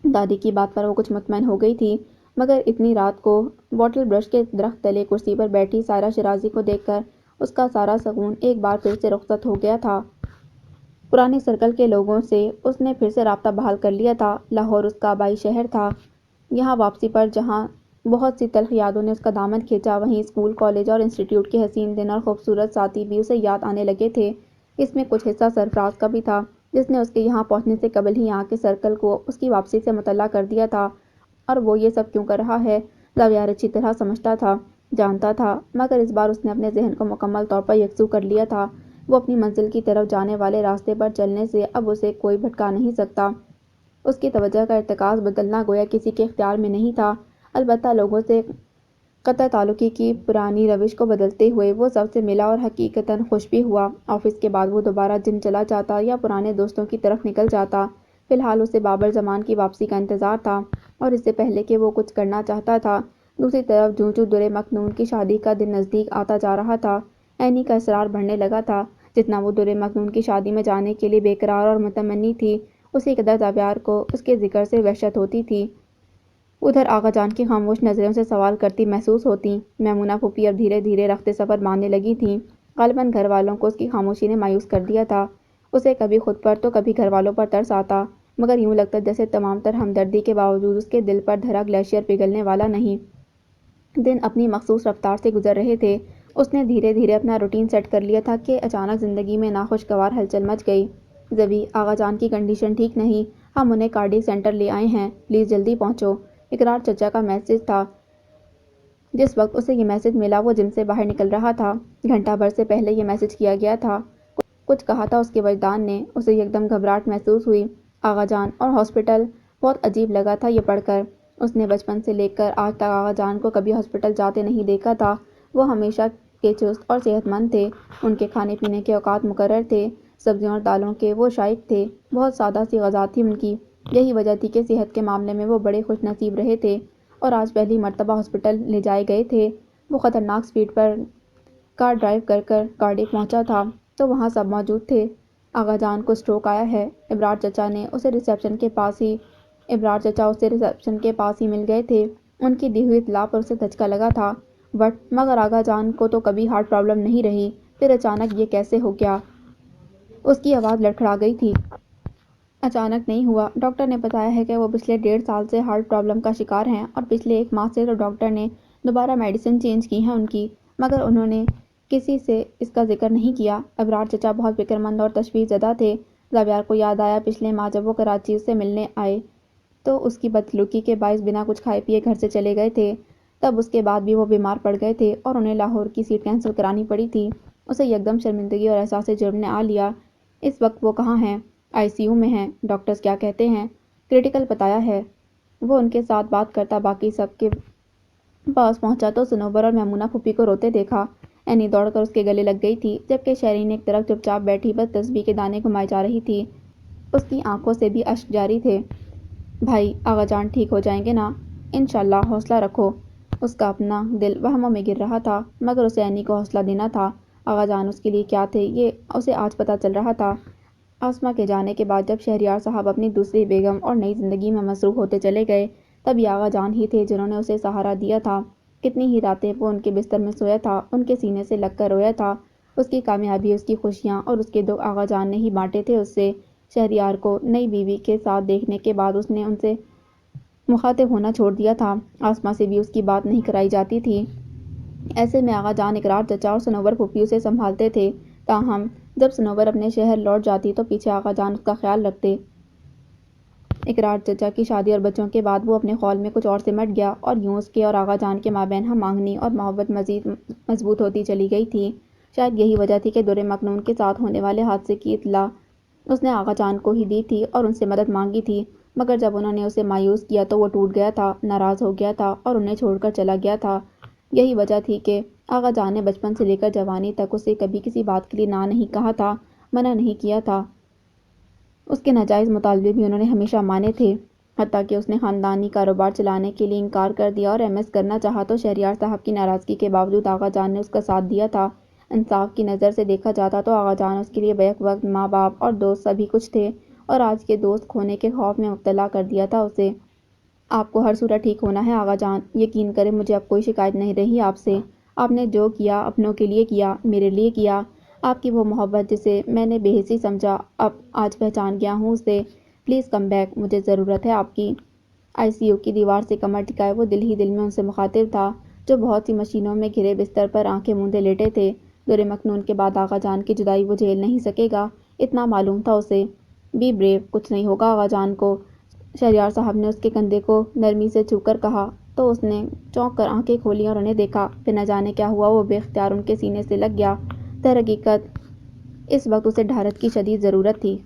دادی کی بات پر وہ کچھ مطمئن ہو گئی تھی، مگر اتنی رات کو بوٹل برش کے درخت تلے کرسی پر بیٹھی سائرہ شیرازی کو دیکھ کر اس کا سارا سکون ایک بار پھر سے رخصت ہو گیا تھا۔ پرانے سرکل کے لوگوں سے اس نے پھر سے رابطہ بحال کر لیا تھا۔ لاہور اس کا آبائی شہر تھا۔ یہاں واپسی پر جہاں بہت سی تلخ یادوں نے اس کا دامن کھینچا، وہیں اسکول، کالج اور انسٹی ٹیوٹ کے حسین دن اور خوبصورت ساتھی بھی اسے یاد آنے لگے تھے۔ اس میں کچھ حصہ سرفراز کا بھی تھا، جس نے اس کے یہاں پہنچنے سے قبل ہی یہاں کے سرکل کو اس کی واپسی سے مطلع کر دیا تھا، اور وہ یہ سب کیوں کر رہا ہے زاویار اچھی طرح سمجھتا تھا، جانتا تھا، مگر اس بار اس نے اپنے ذہن کو مکمل طور پر یکسو کر لیا تھا۔ وہ اپنی منزل کی طرف جانے والے راستے پر چلنے سے اب اسے کوئی بھٹکا نہیں سکتا۔ اس کی توجہ کا ارتکاز بدلنا گویا کسی کے اختیار میں نہیں تھا۔ البتہ لوگوں سے قطع تعلقی کی پرانی روش کو بدلتے ہوئے وہ سب سے ملا اور حقیقتاً خوش بھی ہوا۔ آفس کے بعد وہ دوبارہ جم چلا جاتا یا پرانے دوستوں کی طرف نکل جاتا۔ فی الحال اسے بابر زمان کی واپسی کا انتظار تھا، اور اس سے پہلے کہ وہ کچھ کرنا چاہتا تھا، دوسری طرف جوں جوں در مکنون کی شادی کا دن نزدیک آتا جا رہا تھا، عینی کا اصرار بڑھنے لگا تھا۔ جتنا وہ در مکنون کی شادی میں جانے کے لیے بے قرار اور متمنی تھی، اسی قدر زاویار کو اس کے ذکر سے وحشت ہوتی تھی۔ ادھر آغا جان کی خاموش نظریں اسے سوال کرتی محسوس ہوتیں۔ میمونہ پھوپھی اب دھیرے دھیرے رخت سفر باندھنے لگی تھیں۔ غالباً گھر والوں کو اس کی خاموشی نے مایوس کر دیا تھا۔ اسے کبھی خود پر تو کبھی گھر والوں پر ترس آتا، مگر یوں لگتا جیسے تمام تر ہمدردی کے باوجود اس کے دل پر دھرا گلیشیئر پگھلنے والا نہیں۔ دن اپنی مخصوص رفتار سے گزر رہے تھے۔ اس نے دھیرے دھیرے اپنا روٹین سیٹ کر لیا تھا کہ اچانک زندگی میں ناخوشگوار ہلچل مچ گئی۔ زبی، آغا جان کی کنڈیشن ٹھیک نہیں، ہم انہیں کارڈیک سینٹر لے آئے ہیں، پلیز جلدی پہنچو۔ اقرار چچا کا میسج تھا۔ جس وقت اسے یہ میسج ملا وہ جم سے باہر نکل رہا تھا۔ گھنٹہ بھر سے پہلے یہ میسج کیا گیا تھا۔ کچھ کہا تھا اس کے وجدان نے۔ اسے یکدم گھبراہٹ محسوس ہوئی۔ آغا جان اور ہاسپٹل، بہت عجیب لگا تھا یہ پڑھ کر۔ اس نے بچپن سے لے کر آج تک آغا جان کو کبھی ہاسپٹل جاتے نہیں دیکھا تھا۔ وہ ہمیشہ کے چست اور صحت مند تھے۔ ان کے کھانے پینے کے اوقات مقرر تھے۔ سبزیوں اور دالوں کے وہ شائق تھے۔ بہت سادہ سی غذا تھی ان کی۔ یہی وجہ تھی کہ صحت کے معاملے میں وہ بڑے خوش نصیب رہے تھے، اور آج پہلی مرتبہ ہاسپٹل لے جائے گئے تھے۔ وہ خطرناک سپیڈ پر کار ڈرائیو کر کر کارڈیک پہنچا تھا تو وہاں سب موجود تھے۔ آغا جان کو اسٹروک آیا ہے۔ ابرار چچا اسے ریسیپشن کے پاس ہی مل گئے تھے۔ ان کی دی ہوئی اطلاع پر اسے دھچکا لگا تھا۔ بٹ مگر آغا جان کو تو کبھی ہارٹ پرابلم نہیں رہی، پھر اچانک یہ کیسے ہو گیا؟ اس کی آواز لڑکھڑا گئی تھی۔ اچانک نہیں ہوا، ڈاکٹر نے بتایا ہے کہ وہ پچھلے 1.5 سال سے ہارٹ پرابلم کا شکار ہیں، اور پچھلے 1 ماہ سے تو ڈاکٹر نے دوبارہ میڈیسن چینج کی ہیں ان کی، مگر انہوں نے کسی سے اس کا ذکر نہیں کیا۔ ابرار چچا بہت فکر مند اور تشویش زدہ تھے۔ زاویار کو یاد آیا پچھلے ماہ جب وہ کراچی سے ملنے آئے تو اس کی بدسلوکی کے باعث بنا کچھ کھائے پیے گھر سے چلے گئے تھے۔ تب اس کے بعد بھی وہ بیمار پڑ گئے تھے اور انہیں لاہور کی سیٹ کینسل کرانی پڑی تھی۔ اسے یکدم شرمندگی اور احساس جرم نے آ لیا۔ اس وقت وہ کہاں ہیں؟ ICU میں ہیں۔ ڈاکٹرز کیا کہتے ہیں؟ کریٹیکل بتایا ہے۔ وہ ان کے ساتھ بات کرتا باقی سب کے پاس پہنچا تو صنوبر اور میمونہ پھوپھی کو روتے دیکھا۔ اینی دوڑ کر اس کے گلے لگ گئی تھی، جبکہ شیرین ایک طرف چپ چاپ بیٹھی بس تسبیح کے دانے گھمائی جا رہی تھی۔ اس کی آنکھوں سے بھی اشک جاری تھے۔ بھائی، آغا جان ٹھیک ہو جائیں گے نا؟ انشاءاللہ، حوصلہ رکھو۔ اس کا اپنا دل وہموں میں گر رہا تھا، مگر اسے اینی کو حوصلہ دینا تھا۔ آغا جان اس کے لیے کیا تھے یہ اسے آج پتہ چل رہا تھا۔ آسماء کے جانے کے بعد جب شہریار صاحب اپنی دوسری بیگم اور نئی زندگی میں مصروف ہوتے چلے گئے، تب یہ آغا جان ہی تھے جنہوں نے اسے سہارا دیا تھا۔ کتنی ہی راتیں وہ ان کے بستر میں سویا تھا، ان کے سینے سے لگ کر رویا تھا۔ اس کی کامیابی، اس کی خوشیاں اور اس کے دکھ آغا جان نے ہی بانٹے تھے اس سے۔ شہریار کو نئی بیوی کے ساتھ دیکھنے کے بعد اس نے ان سے مخاطب ہونا چھوڑ دیا تھا۔ آسماء سے بھی اس کی بات نہیں کرائی جاتی تھی۔ ایسے میں آغا جان، اقرار چچا اور صنوبر پھوپھی اسے سنبھالتے تھے۔ تاہم جب صنوبر اپنے شہر لوٹ جاتی تو پیچھے آغا جان اس کا خیال رکھتے۔ اقرار چچا کی شادی اور بچوں کے بعد وہ اپنے خول میں کچھ اور سمٹ گیا، اور یوں اس کے اور آغا جان کے مابین ہم آہنگی اور محبت مزید مضبوط ہوتی چلی گئی تھی۔ شاید یہی وجہ تھی کہ در مکنون کے ساتھ ہونے والے حادثے کی اطلاع اس نے آغا جان کو ہی دی تھی اور ان سے مدد مانگی تھی، مگر جب انہوں نے اسے مایوس کیا تو وہ ٹوٹ گیا تھا، ناراض ہو گیا تھا اور انہیں چھوڑ کر چلا گیا تھا۔ یہی وجہ تھی کہ آغا جان نے بچپن سے لے کر جوانی تک اسے کبھی کسی بات کے لیے نہ نہیں کہا تھا، منع نہیں کیا تھا۔ اس کے ناجائز مطالبے بھی انہوں نے ہمیشہ مانے تھے، حتیٰ کہ اس نے خاندانی کاروبار چلانے کے لیے انکار کر دیا اور MS کرنا چاہا تو شہریار صاحب کی ناراضگی کے باوجود آغا جان نے اس کا ساتھ دیا تھا۔ انصاف کی نظر سے دیکھا جاتا تو آغا جان اس کے لیے بیک وقت ماں باپ اور دوست سبھی کچھ تھے، اور آج کے دوست کھونے کے خوف میں مبتلا کر دیا تھا اسے۔ آپ کو ہر صورت ٹھیک ہونا ہے آغا جان، یقین کریں مجھے اب کوئی شکایت نہیں رہی آپ سے۔ آپ نے جو کیا اپنوں کے لیے کیا، میرے لیے کیا۔ آپ کی وہ محبت جسے میں نے بے حسی سمجھا، اب آج پہچان گیا ہوں اسے۔ پلیز کم بیک، مجھے ضرورت ہے آپ کی۔ ICU کی دیوار سے کمر ٹکائے وہ دل ہی دل میں ان سے مخاطب تھا، جو بہت سی مشینوں میں گھرے بستر پر آنکھیں موندے لیٹے تھے۔ در مکنون کے بعد آغا جان کی جدائی وہ جھیل نہیں سکے گا، اتنا معلوم تھا اسے۔ بی بریو، کچھ نہیں ہوگا آغا جان کو۔ شہریار صاحب نے اس کے کندھے کو نرمی سے چھو کر کہا تو اس نے چونک کر آنکھیں کھولیں اور انہیں دیکھا، پھر نہ جانے کیا ہوا وہ بے اختیار ان کے سینے سے لگ گیا۔ در حقیقت اس وقت اسے ڈھارس کی شدید ضرورت تھی۔